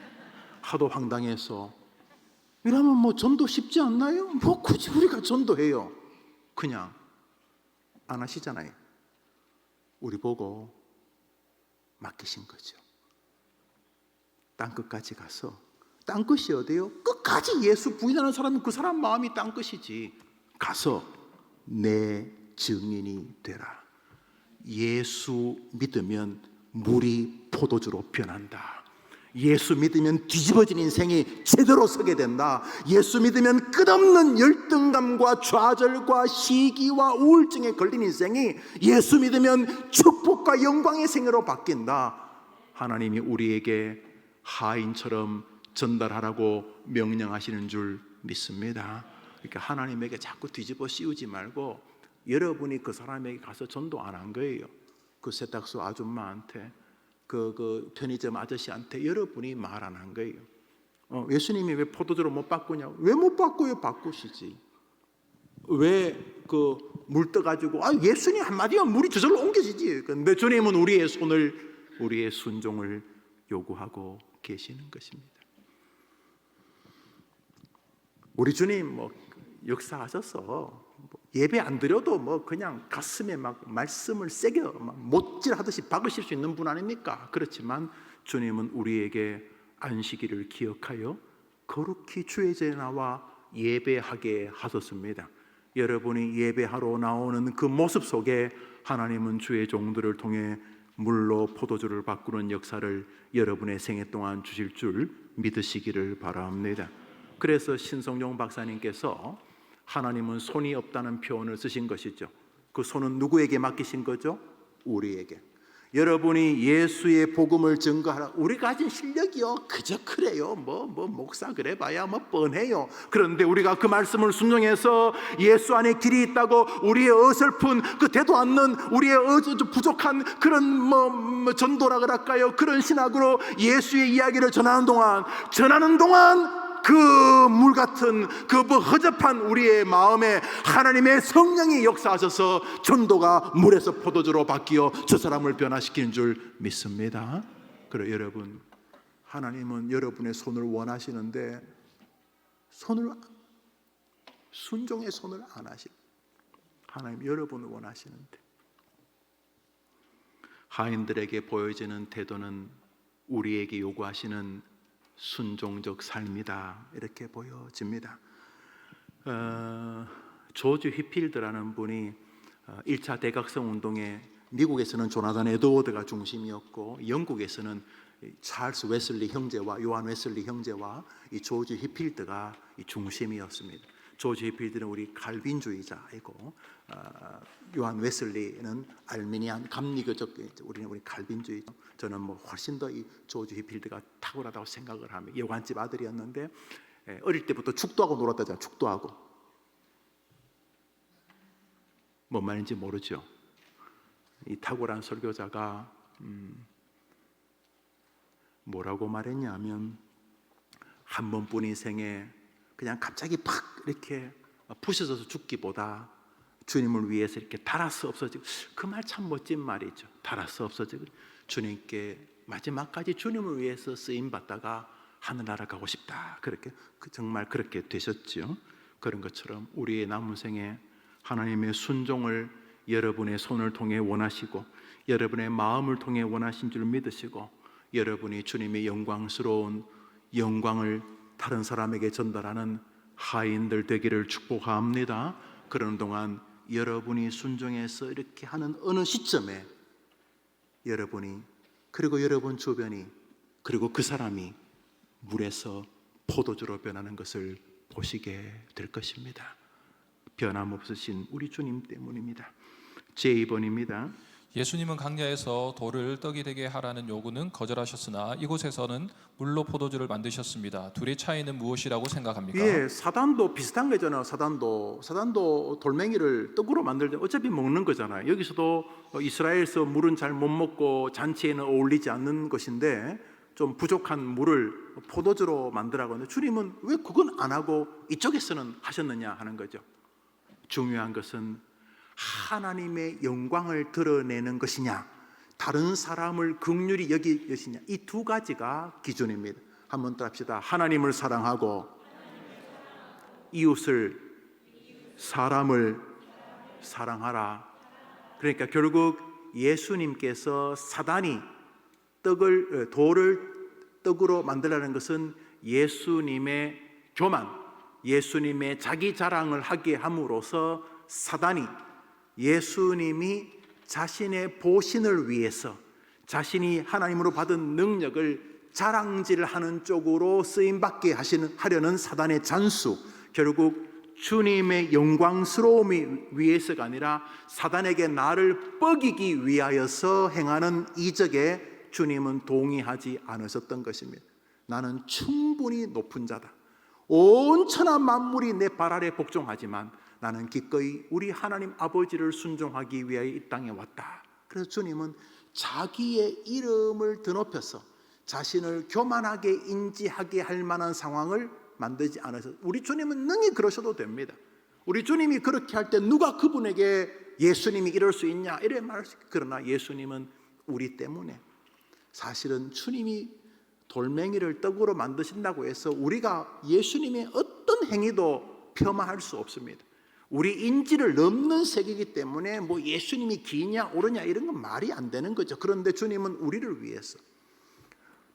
하도 황당해서. 이러면 뭐 전도 쉽지 않나요? 뭐 굳이 우리가 전도해요? 그냥 안 하시잖아요. 우리 보고 맡기신 거죠. 땅끝까지 가서, 땅끝이 어디요? 끝까지 예수 부인하는 사람은 그 사람 마음이 땅끝이지. 가서 내 증인이 되라. 예수 믿으면 물이 포도주로 변한다. 예수 믿으면 뒤집어진 인생이 제대로 서게 된다. 예수 믿으면 끝없는 열등감과 좌절과 시기와 우울증에 걸린 인생이 예수 믿으면 축복과 영광의 생애로 바뀐다. 하나님이 우리에게 하인처럼 전달하라고 명령하시는 줄 믿습니다. 그러니까 하나님에게 자꾸 뒤집어 씌우지 말고 여러분이 그 사람에게 가서 전도 안 한 거예요. 그 세탁소 아줌마한테, 그 편의점 아저씨한테 여러분이 말 안 한 거예요. 예수님이 왜 포도주를 못 바꾸냐고. 왜 못 바꾸요? 바꾸시지. 왜 그 물 떠가지고 예수님 한마디면 물이 저절로 옮겨지지. 근데 주님은 우리의 순종을 요구하고 계시는 것입니다. 우리 주님 뭐 역사하셔서 예배 안 드려도 뭐 그냥 가슴에 막 말씀을 세게 못질하듯이 박으실 수 있는 분 아닙니까? 그렇지만 주님은 우리에게 안식일을 기억하여 거룩히 주의 전에 나와 예배하게 하셨습니다. 여러분이 예배하러 나오는 그 모습 속에 하나님은 주의 종들을 통해 물로 포도주를 바꾸는 역사를 여러분의 생애 동안 주실 줄 믿으시기를 바랍니다. 그래서 신성용 박사님께서 하나님은 손이 없다는 표현을 쓰신 것이죠. 그 손은 누구에게 맡기신 거죠? 우리에게. 여러분이 예수의 복음을 증거하라. 우리 가진 실력이요 그저 그래요. 뭐 목사 그래봐야 뭐 뻔해요. 그런데 우리가 그 말씀을 순종해서 예수 안에 길이 있다고 우리의 어설픈 그 되도 않는 우리의 부족한 그런 뭐 전도라 그럴까요? 그런 신학으로 예수의 이야기를 전하는 동안 그 물 같은 그 허접한 우리의 마음에 하나님의 성령이 역사하셔서 전도가 물에서 포도주로 바뀌어 저 사람을 변화시키는 줄 믿습니다. 그래 여러분, 하나님은 여러분의 손을 원하시는데 순종의 손을 안 하시고 하나님 여러분을 원하시는데 하인들에게 보여지는 태도는 우리에게 요구하시는 순종적 삶이다 이렇게 보여집니다. 조지 휘필드라는 분이 1차 대각성 운동에 미국에서는 조나단 에드워드가 중심이었고 영국에서는 찰스 웨슬리 형제와 요한 웨슬리 형제와 이 조지 휘필드가 중심이었습니다. 조지 휘필드는 우리 칼빈주의자이고 요한 웨슬리는 알미니안 감리교적, 우리 칼빈주의죠. 저는 뭐 훨씬 더 이 조지 휘필드가 탁월하다고 생각을 합니다. 여관집 아들이었는데 어릴 때부터 축도하고 놀았다잖아요. 축도하고. 뭔 말인지 모르죠. 이 탁월한 설교자가 뭐라고 말했냐면 한 번뿐 인생에 그냥 갑자기 팍 이렇게 부셔져서 죽기보다 주님을 위해서 이렇게 달아서 없어지고, 그 말 참 멋진 말이죠. 달아서 없어지고 주님께 마지막까지 주님을 위해서 쓰임 받다가 하늘나라 가고 싶다. 그렇게 정말 그렇게 되셨죠. 그런 것처럼 우리의 남은 생에 하나님의 순종을 여러분의 손을 통해 원하시고 여러분의 마음을 통해 원하신 줄 믿으시고 여러분이 주님의 영광스러운 영광을 다른 사람에게 전달하는 하인들 되기를 축복합니다. 그러는 동안 여러분이 순종해서 이렇게 하는 어느 시점에 여러분이, 그리고 여러분 주변이, 그리고 그 사람이 물에서 포도주로 변하는 것을 보시게 될 것입니다. 변함없으신 우리 주님 때문입니다. 제2번입니다. 예수님은 강야에서 돌을 떡이 되게 하라는 요구는 거절하셨으나 이곳에서는 물로 포도주를 만드셨습니다. 둘의 차이는 무엇이라고 생각합니까? 예, 사단도 비슷한 거잖아요. 사단도 돌멩이를 떡으로 만들 때 어차피 먹는 거잖아요. 여기서도 이스라엘에서 물은 잘 못 먹고 잔치에는 어울리지 않는 것인데 좀 부족한 물을 포도주로 만들라고 하는데 주님은 왜 그건 안 하고 이쪽에서는 하셨느냐 하는 거죠. 중요한 것은 하나님의 영광을 드러내는 것이냐, 다른 사람을 긍휼히 여기시냐, 이 두 가지가 기준입니다. 한번 더 합시다. 하나님을 사랑하고 이웃을, 사람을 사랑하라. 그러니까 결국 예수님께서 사단이 돌을 떡으로 만들라는 것은 예수님의 교만, 예수님의 자기 자랑을 하게 함으로써 사단이 예수님이 자신의 보신을 위해서 자신이 하나님으로 받은 능력을 자랑질하는 쪽으로 쓰임받게 하려는 사단의 잔수, 결국 주님의 영광스러움이 위해서가 아니라 사단에게 나를 뻐기기 위하여서 행하는 이적에 주님은 동의하지 않으셨던 것입니다. 나는 충분히 높은 자다. 온 천하 만물이 내 발 아래 복종하지만 나는 기꺼이 우리 하나님 아버지를 순종하기 위하여 이 땅에 왔다. 그래서 주님은 자기의 이름을 드높여서 자신을 교만하게 인지하게 할 만한 상황을 만들지 않아서, 우리 주님은 능히 그러셔도 됩니다. 우리 주님이 그렇게 할 때 누가 그분에게 예수님이 이럴 수 있냐 이래 말할 수 있고, 그러나 예수님은 우리 때문에, 사실은 주님이 돌멩이를 떡으로 만드신다고 해서 우리가 예수님의 어떤 행위도 폄하할 수 없습니다. 우리 인지를 넘는 세계이기 때문에 뭐 예수님이 기냐 옳으냐 이런 건 말이 안 되는 거죠. 그런데 주님은 우리를 위해서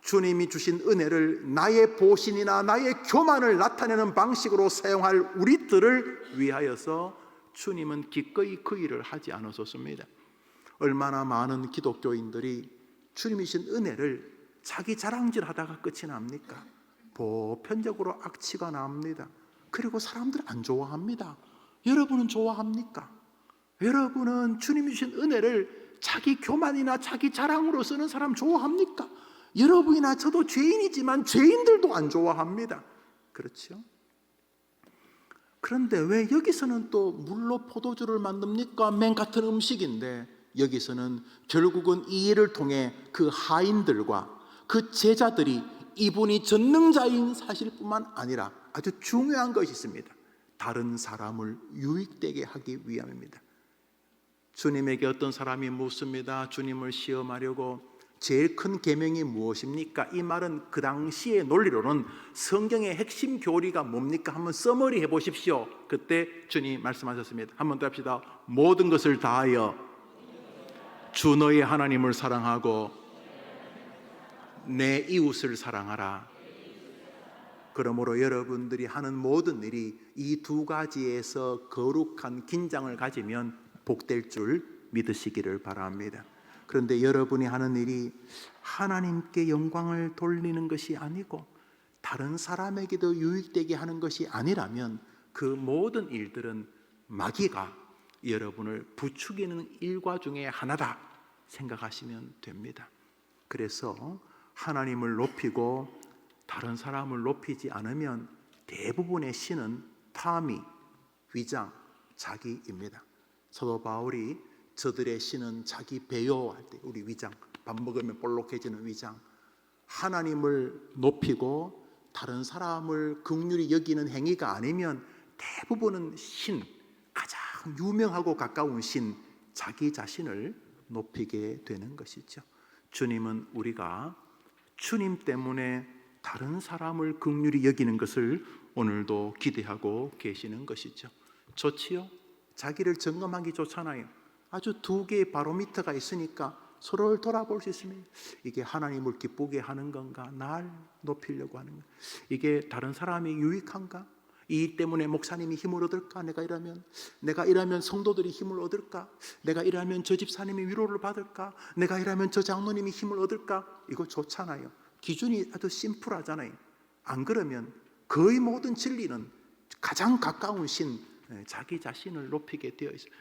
주님이 주신 은혜를 나의 보신이나 나의 교만을 나타내는 방식으로 사용할 우리들을 위하여서 주님은 기꺼이 그 일을 하지 않으셨습니다. 얼마나 많은 기독교인들이 주님이 주신 은혜를 자기 자랑질하다가 끝이 납니까? 보편적으로 악취가 납니다. 그리고 사람들 안 좋아합니다. 여러분은 좋아합니까? 여러분은 주님이 주신 은혜를 자기 교만이나 자기 자랑으로 쓰는 사람 좋아합니까? 여러분이나 저도 죄인이지만 죄인들도 안 좋아합니다. 그렇죠? 그런데 왜 여기서는 또 물로 포도주를 만듭니까? 맹 같은 음식인데 여기서는 결국은 이 일을 통해 그 하인들과 그 제자들이 이분이 전능자인 사실뿐만 아니라 아주 중요한 것이 있습니다. 다른 사람을 유익되게 하기 위함입니다. 주님에게 어떤 사람이 묻습니다. 주님을 시험하려고 제일 큰 계명이 무엇입니까? 이 말은 그 당시의 논리로는 성경의 핵심 교리가 뭡니까? 한번 써머리 해보십시오. 그때 주님 말씀하셨습니다. 한번 더 합시다. 모든 것을 다하여 주 너의 하나님을 사랑하고 내 이웃을 사랑하라. 그러므로 여러분들이 하는 모든 일이 이 두 가지에서 거룩한 긴장을 가지면 복될 줄 믿으시기를 바랍니다. 그런데 여러분이 하는 일이 하나님께 영광을 돌리는 것이 아니고 다른 사람에게도 유익되게 하는 것이 아니라면 그 모든 일들은 마귀가 여러분을 부추기는 일과 중에 하나다 생각하시면 됩니다. 그래서 하나님을 높이고 다른 사람을 높이지 않으면 대부분의 신은 탐이, 위장, 자기입니다. 사도 바울이 저들의 신은 자기 배요할 때, 우리 위장, 밥 먹으면 볼록해지는 위장, 하나님을 높이고 다른 사람을 긍휼히 여기는 행위가 아니면 대부분은 신, 가장 유명하고 가까운 신, 자기 자신을 높이게 되는 것이죠. 주님은 우리가 주님 때문에 다른 사람을 긍휼히 여기는 것을 오늘도 기대하고 계시는 것이죠. 좋지요? 자기를 점검하기 좋잖아요. 아주 두 개의 바로미터가 있으니까 서로를 돌아볼 수 있습니다. 이게 하나님을 기쁘게 하는 건가? 날 높이려고 하는 건가? 이게 다른 사람이 유익한가? 이 때문에 목사님이 힘을 얻을까? 내가 이러면 성도들이 힘을 얻을까? 내가 이러면 저 집사님이 위로를 받을까? 내가 이러면 저 장로님이 힘을 얻을까? 이거 좋잖아요. 기준이 아주 심플하잖아요. 안 그러면 거의 모든 진리는 가장 가까운 신, 자기 자신을 높이게 되어 있어요.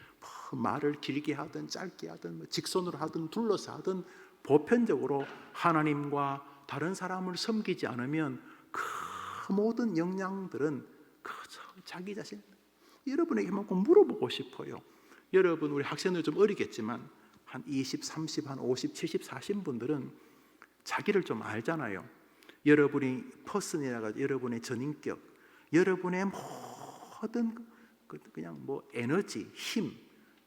말을 길게 하든 짧게 하든 직선으로 하든 둘러서 하든 보편적으로 하나님과 다른 사람을 섬기지 않으면 그 모든 역량들은 그저 자기 자신. 여러분에게 꼭 물어보고 싶어요. 여러분, 우리 학생들 좀 어리겠지만 한 20, 30, 한 50, 70, 40 분들은 자기를 좀 알잖아요. 여러분이 퍼슨이라고 여러분의 전인격, 여러분의 모든 그냥 에너지, 힘,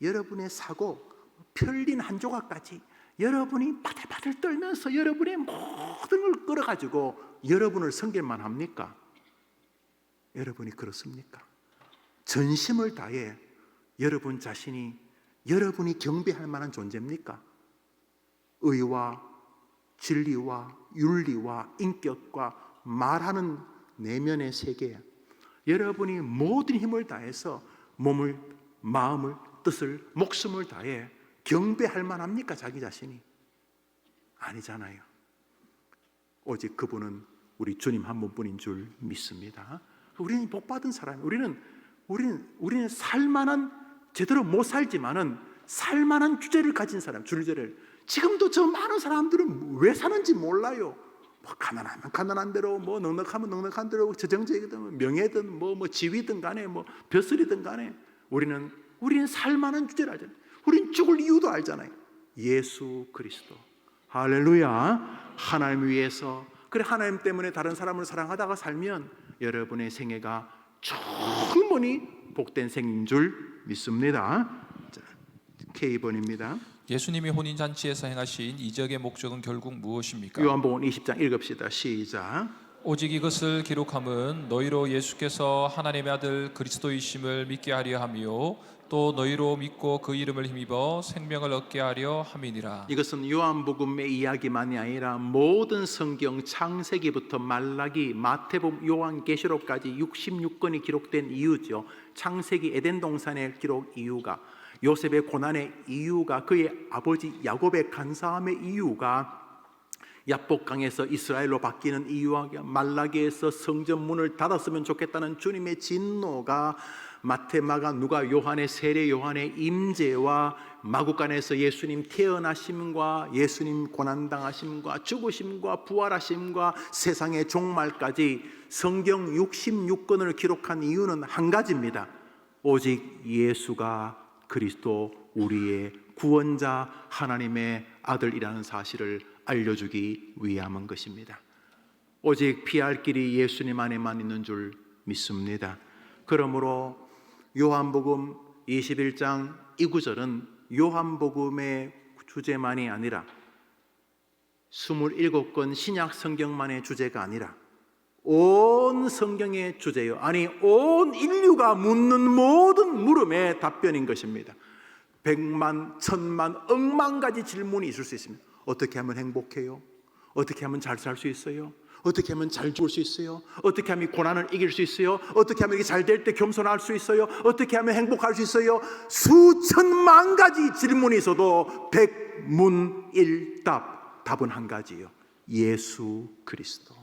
여러분의 사고, 편린 한 조각까지 여러분이 바들바들 떨면서 여러분의 모든 걸 끌어가지고 여러분을 섬길만 합니까? 여러분이 그렇습니까? 전심을 다해 여러분 자신이 여러분이 경배할 만한 존재입니까? 의와 진리와 윤리와 인격과 말하는 내면의 세계, 여러분이 모든 힘을 다해서 몸을, 마음을, 뜻을, 목숨을 다해 경배할 만합니까? 자기 자신이? 아니잖아요. 오직 그분은 우리 주님 한 분뿐인 줄 믿습니다. 우리는 복받은 사람이에요. 우리는 살만한, 제대로 못 살지만은 살만한 주제를 가진 사람, 주제를. 지금도 저 많은 사람들은 왜 사는지 몰라요. 뭐 가난하면 가난한 대로, 뭐 넉넉하면 넉넉한 대로, 저정적이든 명예든 뭐 지위든 간에, 뭐 벼슬이든 간에 우리는 살만한 주제를 알잖아요. 우리는 죽을 이유도 알잖아요. 예수 그리스도. 할렐루야. 하나님 위해서. 그래, 하나님 때문에 다른 사람을 사랑하다가 살면 여러분의 생애가 충분히 복된 생인 줄 믿습니다. 자, K번입니다. 예수님이 혼인잔치에서 행하신 이적의 목적은 결국 무엇입니까? 요한복음 20장 읽읍시다. 시작. 오직 이것을 기록함은 너희로 예수께서 하나님의 아들 그리스도이심을 믿게 하려 함이요 또 너희로 믿고 그 이름을 힘입어 생명을 얻게 하려 함이니라. 이것은 요한복음의 이야기만이 아니라 모든 성경 창세기부터 말라기, 마태복음, 요한계시록까지 66권이 기록된 이유죠. 창세기 에덴 동산의 기록 이유가, 요셉의 고난의 이유가, 그의 아버지 야곱의 간사함의 이유가, 야복강에서 이스라엘로 바뀌는 이유와 말라기에서 성전 문을 닫았으면 좋겠다는 주님의 진노가, 마태, 마가, 누가, 요한의 세례 요한의 임재와 마구간에서 예수님 태어나심과 예수님 고난당하심과 죽으심과 부활하심과 세상의 종말까지 성경 66권을 기록한 이유는 한 가지입니다. 오직 예수가 그리스도, 우리의 구원자, 하나님의 아들이라는 사실을 알려주기 위함인 것입니다. 오직 피할 길이 예수님 안에만 있는 줄 믿습니다. 그러므로 요한복음 21장 이 구절은 요한복음의 주제만이 아니라 27권 신약 성경만의 주제가 아니라 온 성경의 주제요, 아니 온 인류가 묻는 모든 물음의 답변인 것입니다. 100만, 1000만, 억만 가지 질문이 있을 수 있습니다. 어떻게 하면 행복해요? 어떻게 하면 잘 살 수 있어요? 어떻게 하면 잘 죽을 수 있어요? 어떻게 하면 고난을 이길 수 있어요? 어떻게 하면 잘 될 때 겸손할 수 있어요? 어떻게 하면 행복할 수 있어요? 수천만 가지 질문이 있어도 백문일답, 답은 한 가지예요. 예수 그리스도.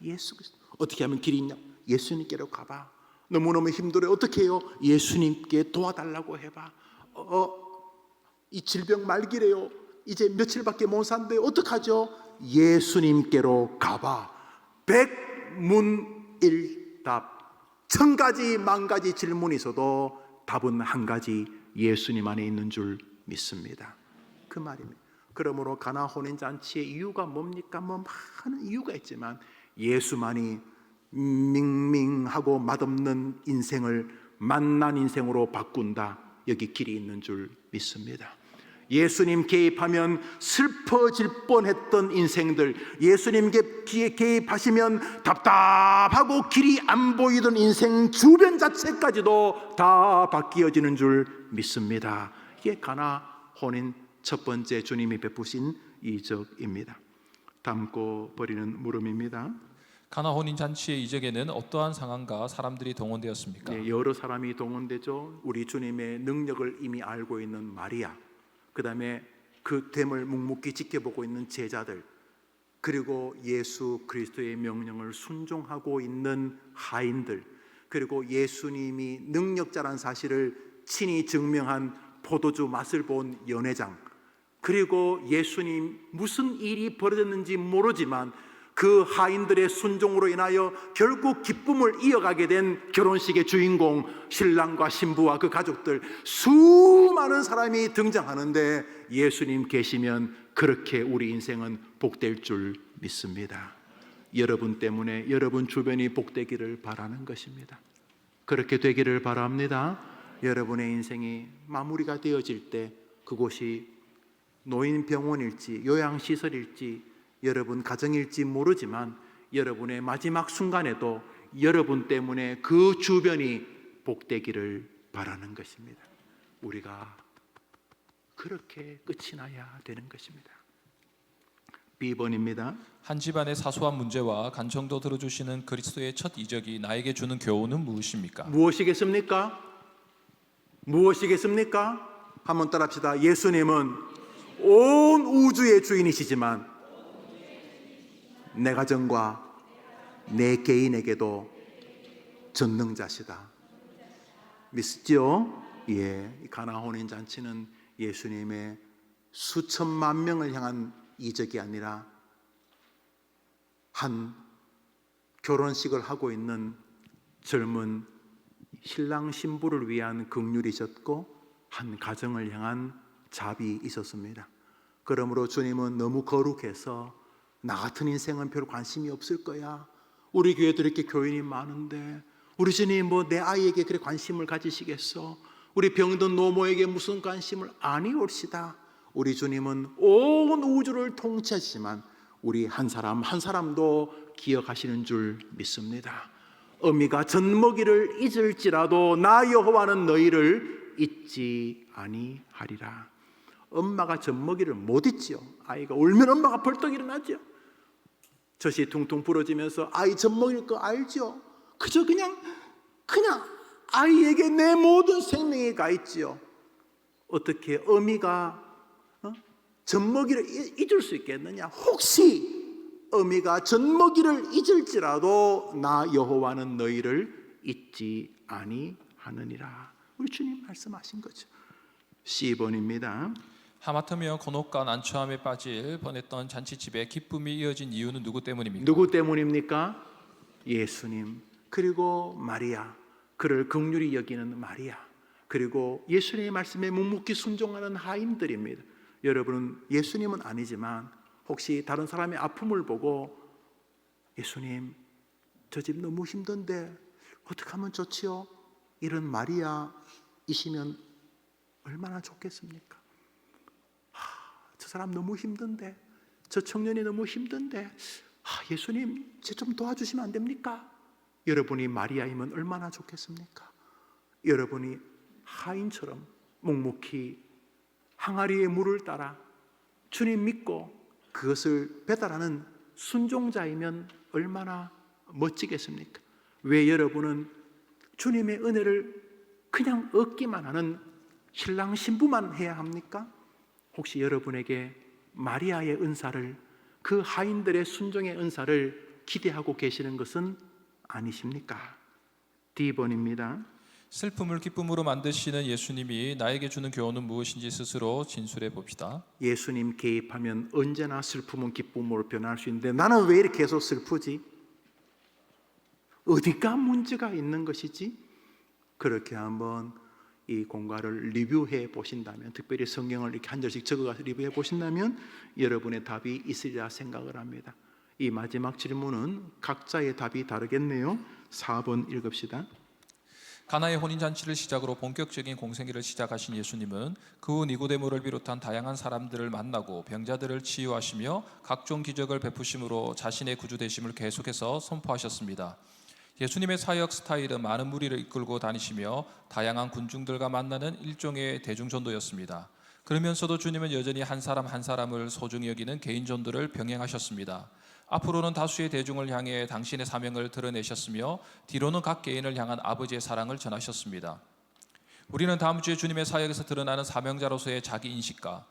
예수 그리스도. 어떻게 하면 길이 있냐? 예수님께로 가봐. 너무너무 힘들어요. 어떻게 해요? 예수님께 도와달라고 해봐. 이 질병 말기래요. 이제 며칠밖에 못 산대요. 어떡하죠? 예수님께로 가봐. 백문일답. 1000가지 만가지 질문이 있어도 답은 한 가지, 예수님 안에 있는 줄 믿습니다. 그 말입니다. 그러므로 가나 혼인잔치의 이유가 뭡니까? 뭐 많은 이유가 있지만 예수만이 밍밍하고 맛없는 인생을 만난 인생으로 바꾼다, 여기 길이 있는 줄 믿습니다. 예수님 개입하면 슬퍼질 뻔했던 인생들, 예수님 개입하시면 답답하고 길이 안 보이던 인생 주변 자체까지도 다 바뀌어지는 줄 믿습니다. 이게 가나 혼인 첫 번째 주님이 베푸신 이적입니다. 담고 버리는 물음입니다. 가나 혼인 잔치의 이적에는 어떠한 상황과 사람들이 동원되었습니까? 네, 여러 사람이 동원되죠. 우리 주님의 능력을 이미 알고 있는 마리아, 그 다음에 그 됨을 묵묵히 지켜보고 있는 제자들, 그리고 예수 그리스도의 명령을 순종하고 있는 하인들, 그리고 예수님이 능력자란 사실을 친히 증명한 포도주 맛을 본 연회장, 그리고 예수님 무슨 일이 벌어졌는지 모르지만 그 하인들의 순종으로 인하여 결국 기쁨을 이어가게 된 결혼식의 주인공, 신랑과 신부와 그 가족들, 수많은 사람이 등장하는데 예수님 계시면 그렇게 우리 인생은 복될 줄 믿습니다. 여러분 때문에 여러분 주변이 복되기를 바라는 것입니다. 그렇게 되기를 바랍니다. 여러분의 인생이 마무리가 되어질 때 그곳이 노인병원일지 요양시설일지 여러분 가정일지 모르지만 여러분의 마지막 순간에도 여러분 때문에 그 주변이 복되기를 바라는 것입니다. 우리가 그렇게 끝이 나야 되는 것입니다. B번입니다. 한 집안의 사소한 문제와 간청도 들어주시는 그리스도의 첫 이적이 나에게 주는 교훈은 무엇입니까? 무엇이겠습니까? 무엇이겠습니까? 한번 따라합시다. 예수님은 온 우주의 주인이시지만 내 가정과 내 개인에게도 전능자시다. 믿으시죠? 예, 가나 혼인 잔치는 예수님의 수천만 명을 향한 이적이 아니라 한 결혼식을 하고 있는 젊은 신랑 신부를 위한 긍휼이셨고 한 가정을 향한 자비 있었습니다. 그러므로 주님은 너무 거룩해서 나 같은 인생은 별 관심이 없을 거야. 우리 교회도 이렇게 교인이 많은데 우리 주님 뭐 내 아이에게 그래 관심을 가지시겠어? 우리 병든 노모에게 무슨 관심을 아니올시다. 우리 주님은 온 우주를 통치하시지만 우리 한 사람 한 사람도 기억하시는 줄 믿습니다. 어미가 젖먹이를 잊을지라도 나 여호와는 너희를 잊지 아니하리라. 엄마가 젖먹이를 못 잊지요. 아이가 울면 엄마가 벌떡 일어나죠. 젖이 퉁퉁 부러지면서 아이 젖먹일 거 알죠. 그저 그냥 아이에게 내 모든 생명이 가 있지요. 어떻게 어미가 젖먹이를 잊을 수 있겠느냐? 혹시 어미가 젖먹이를 잊을지라도 나 여호와는 너희를 잊지 아니하느니라. 우리 주님 말씀하신 거죠. C번입니다. 하마터면 곤혹과 난처함에 빠질 뻔했던 잔치집에 기쁨이 이어진 이유는 누구 때문입니까? 누구 때문입니까? 예수님, 그리고 마리아, 그를 긍휼히 여기는 마리아, 그리고 예수님의 말씀에 묵묵히 순종하는 하인들입니다. 여러분은 예수님은 아니지만 혹시 다른 사람의 아픔을 보고 예수님 저 집 너무 힘든데 어떻게 하면 좋지요? 이런 마리아이시면 얼마나 좋겠습니까? 저 사람 너무 힘든데, 저 청년이 너무 힘든데 예수님 제 좀 도와주시면 안 됩니까? 여러분이 마리아이면 얼마나 좋겠습니까? 여러분이 하인처럼 묵묵히 항아리에 물을 따라 주님 믿고 그것을 배달하는 순종자이면 얼마나 멋지겠습니까? 왜 여러분은 주님의 은혜를 그냥 얻기만 하는 신랑 신부만 해야 합니까? 혹시 여러분에게 마리아의 은사를, 그 하인들의 순종의 은사를 기대하고 계시는 것은 아니십니까? D번입니다. 슬픔을 기쁨으로 만드시는 예수님이 나에게 주는 교훈은 무엇인지 스스로 진술해 봅시다. 예수님 개입하면 언제나 슬픔은 기쁨으로 변할 수 있는데 나는 왜 이렇게 계속 슬프지? 어디가 문제가 있는 것이지? 그렇게 한번 이 공과를 리뷰해 보신다면, 특별히 성경을 이렇게 한 절씩 적어가서 리뷰해 보신다면 여러분의 답이 있으리라 생각을 합니다. 이 마지막 질문은 각자의 답이 다르겠네요. 4번 읽읍시다. 가나의 혼인잔치를 시작으로 본격적인 공생애를 시작하신 예수님은 그 후 니고데모를 비롯한 다양한 사람들을 만나고 병자들을 치유하시며 각종 기적을 베푸심으로 자신의 구주되심을 계속해서 선포하셨습니다. 예수님의 사역 스타일은 많은 무리를 이끌고 다니시며 다양한 군중들과 만나는 일종의 대중전도였습니다. 그러면서도 주님은 여전히 한 사람 한 사람을 소중히 여기는 개인전도를 병행하셨습니다. 앞으로는 다수의 대중을 향해 당신의 사명을 드러내셨으며 뒤로는 각 개인을 향한 아버지의 사랑을 전하셨습니다. 우리는 다음 주에 주님의 사역에서 드러나는 사명자로서의 자기인식과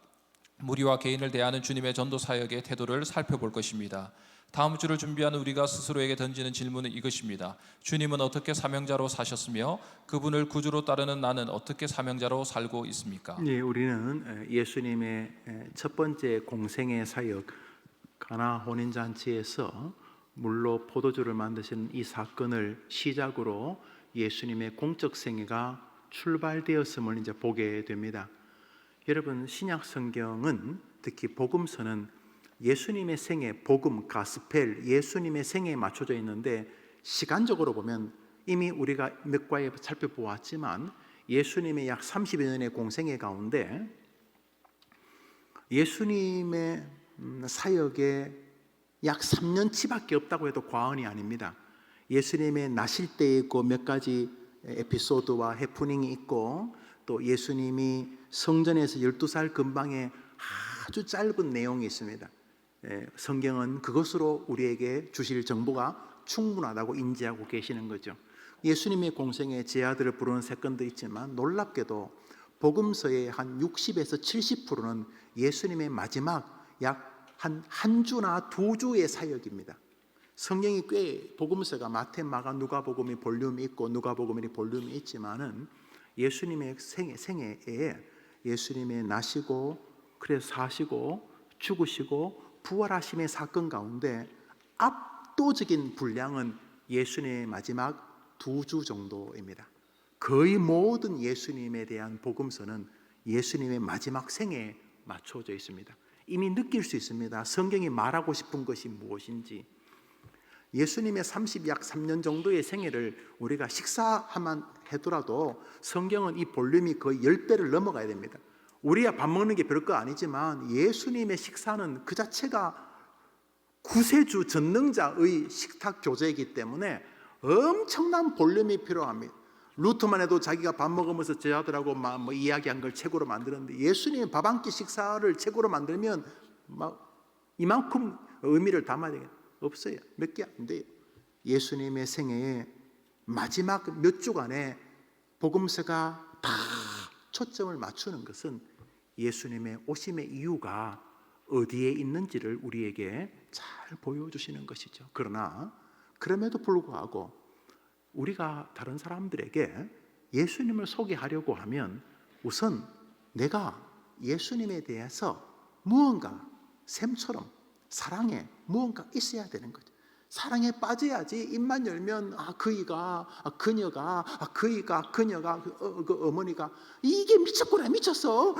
무리와 개인을 대하는 주님의 전도 사역의 태도를 살펴볼 것입니다. 다음 주를 준비하는 우리가 스스로에게 던지는 질문은 이것입니다. 주님은 어떻게 사명자로 사셨으며 그분을 구주로 따르는 나는 어떻게 사명자로 살고 있습니까? 네, 우리는 예수님의 첫 번째 공생애 사역 가나 혼인잔치에서 물로 포도주를 만드시는 이 사건을 시작으로 예수님의 공적 생애가 출발되었음을 이제 보게 됩니다. 여러분, 신약 성경은 특히 복음서는 예수님의 생애, 복음, 가스펠, 예수님의 생애에 맞춰져 있는데 시간적으로 보면 이미 우리가 몇 과에 살펴보았지만 예수님의 약 30여 년의 공생애 가운데 예수님의 사역에 약 3년치밖에 없다고 해도 과언이 아닙니다. 예수님의 나실 때에 있고 몇 가지 에피소드와 해프닝이 있고, 또 예수님이 성전에서 12살 근방에 아주 짧은 내용이 있습니다. 성경은 그것으로 우리에게 주실 정보가 충분하다고 인지하고 계시는 거죠. 예수님의 공생에 제 아들을 부르는 사건도 있지만 놀랍게도 복음서의 한 60에서 70%는 예수님의 마지막 약 한 주나 두 주의 사역입니다. 성경이 꽤 복음서가 마태, 마가, 누가복음이 볼륨이 있고 누가복음이 볼륨이 있지만은 예수님의 생애에 예수님의 나시고 그래서 사시고 죽으시고 부활하심의 사건 가운데 압도적인 분량은 예수님의 마지막 두 주 정도입니다. 거의 모든 예수님에 대한 복음서는 예수님의 마지막 생애에 맞춰져 있습니다. 이미 느낄 수 있습니다. 성경이 말하고 싶은 것이 무엇인지. 예수님의 약 3년 정도의 생애를 우리가 식사만 해더라도 성경은 이 볼륨이 거의 10배를 넘어가야 됩니다. 우리야 밥 먹는 게 별거 아니지만 예수님의 식사는 그 자체가 구세주 전능자의 식탁 교제이기 때문에 엄청난 볼륨이 필요합니다. 루터만 해도 자기가 밥 먹으면서 제자들하고 뭐 이야기한 걸 책으로 만드는데, 예수님의 밥 한 끼 식사를 책으로 만들면 이만큼 의미를 담아야 되겠다. 없어요. 몇 개 안 돼요. 예수님의 생애의 마지막 몇 주간에 복음서가 다 초점을 맞추는 것은 예수님의 오심의 이유가 어디에 있는지를 우리에게 잘 보여주시는 것이죠. 그러나 그럼에도 불구하고 우리가 다른 사람들에게 예수님을 소개하려고 하면 우선 내가 예수님에 대해서 무언가 샘처럼 사랑에 무언가 있어야 되는 거죠. 사랑에 빠져야지 입만 열면 그이가 그녀가 그이가 그녀가 그 어머니가 이게 미쳤구나 미쳤어.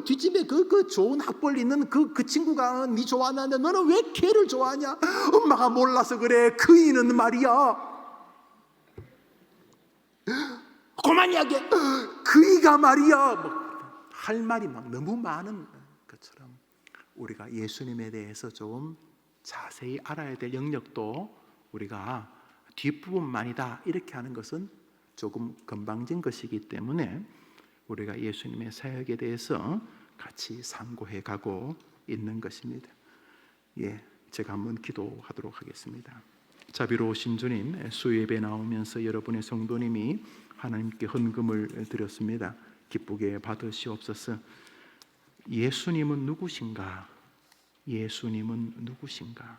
뒷집에 그 좋은 학벌 있는 그 친구가 네 좋아하는데 너는 왜 걔를 좋아하냐? 엄마가 몰라서 그래. 그이는 말이야. 그만 이야기해. 그이가 말이야. 할 말이 막 너무 많은 것처럼 우리가 예수님에 대해서 좀 자세히 알아야 될 영역도 우리가 뒷부분만이다 이렇게 하는 것은 조금 건방진 것이기 때문에 우리가 예수님의 사역에 대해서 같이 상고해 가고 있는 것입니다. 제가 한번 기도하도록 하겠습니다. 자비로우신 주님, 수요예배 나오면서 여러분의 성도님이 하나님께 헌금을 드렸습니다. 기쁘게 받으시옵소서. 예수님은 누구신가? 예수님은 누구신가?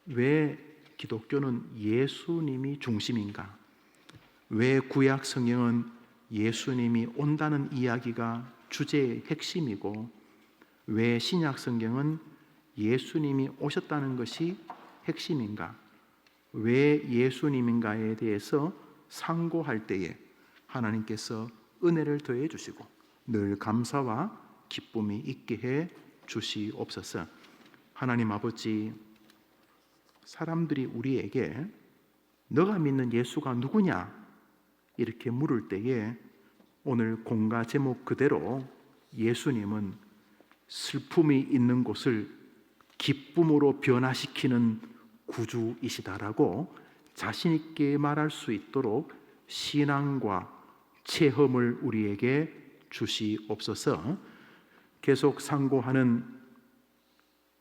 왜 기독교는 예수님이 중심인가? 왜 구약 성경은 예수님이 온다는 이야기가 주제의 핵심이고, 왜 신약 성경은 예수님이 오셨다는 것이 핵심인가? 왜 예수님인가에 대해서 상고할 때에 하나님께서 은혜를 더해 주시고 늘 감사와 기쁨이 있게 해 주시옵소서. 하나님 아버지, 사람들이 우리에게 너가 믿는 예수가 누구냐 이렇게 물을 때에 오늘 공가 제목 그대로 예수님은 슬픔이 있는 곳을 기쁨으로 변화시키는 구주이시다라고 자신 있게 말할 수 있도록 신앙과 체험을 우리에게 주시옵소서. 계속 상고하는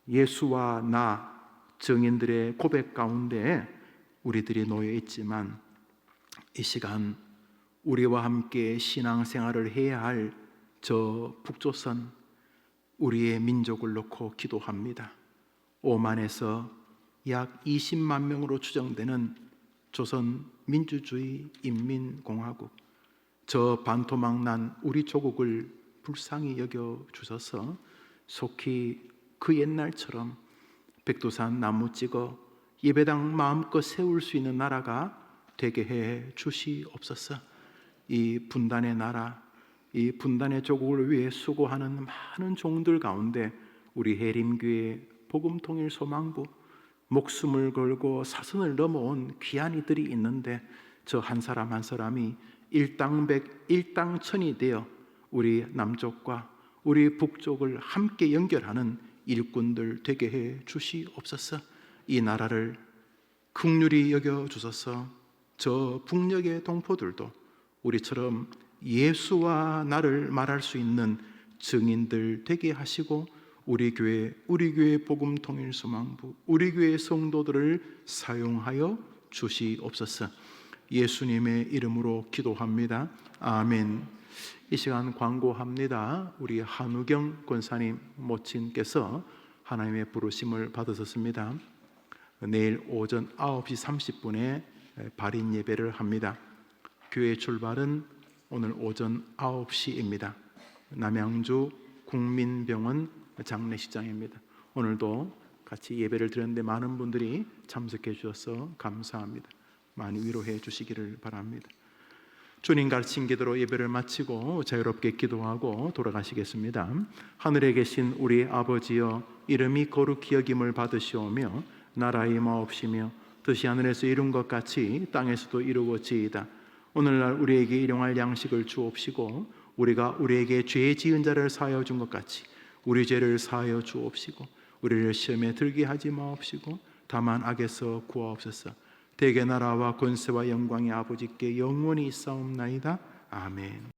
예수와 나 증인들의 고백 가운데 우리들이 놓여 있지만 이 시간 우리와 함께 신앙생활을 해야 할 저 북조선 우리의 민족을 놓고 기도합니다. 오만에서 약 20만 명으로 추정되는 조선 민주주의 인민공화국, 저 반토막 난 우리 조국을 불쌍히 여겨 주셔서 속히 그 옛날처럼 백두산 나무 찍어 예배당 마음껏 세울 수 있는 나라가 되게 해 주시옵소서. 이 분단의 나라, 이 분단의 조국을 위해 수고하는 많은 종들 가운데 우리 해림교회 복음통일 소망부 목숨을 걸고 사선을 넘어온 귀한 이들이 있는데 저 한 사람 한 사람이 일당백 일당천이 되어 우리 남쪽과 우리 북쪽을 함께 연결하는 일꾼들 되게 해 주시옵소서. 이 나라를 긍휼히 여겨 주소서. 저 북녘의 동포들도 우리처럼 예수와 나를 말할 수 있는 증인들 되게 하시고 우리 교회 복음 통일 소망부, 우리 교회 성도들을 사용하여 주시옵소서. 예수님의 이름으로 기도합니다. 아멘. 이 시간 광고합니다. 우리 한우경 권사님 모친께서 하나님의 부르심을 받으셨습니다. 내일 오전 9시 30분에 발인 예배를 합니다. 교회 출발은 오늘 오전 9시입니다. 남양주 국민병원 장례식장입니다. 오늘도 같이 예배를 드렸는데 많은 분들이 참석해 주셔서 감사합니다. 많이 위로해 주시기를 바랍니다. 주님 가르친 기도로 예배를 마치고 자유롭게 기도하고 돌아가시겠습니다. 하늘에 계신 우리 아버지여, 이름이 거룩히 여김을 받으시오며 나라의 마옵시며 뜻이 하늘에서 이룬 것 같이 땅에서도 이루어지이다. 오늘날 우리에게 일용할 양식을 주옵시고 우리가 우리에게 죄 지은 자를 사하여 준 것 같이 우리 죄를 사하여 주옵시고 우리를 시험에 들게 하지 마옵시고 다만 악에서 구하옵소서. 대개 나라와 권세와 영광이 아버지께 영원히 있사옵나이다. 아멘.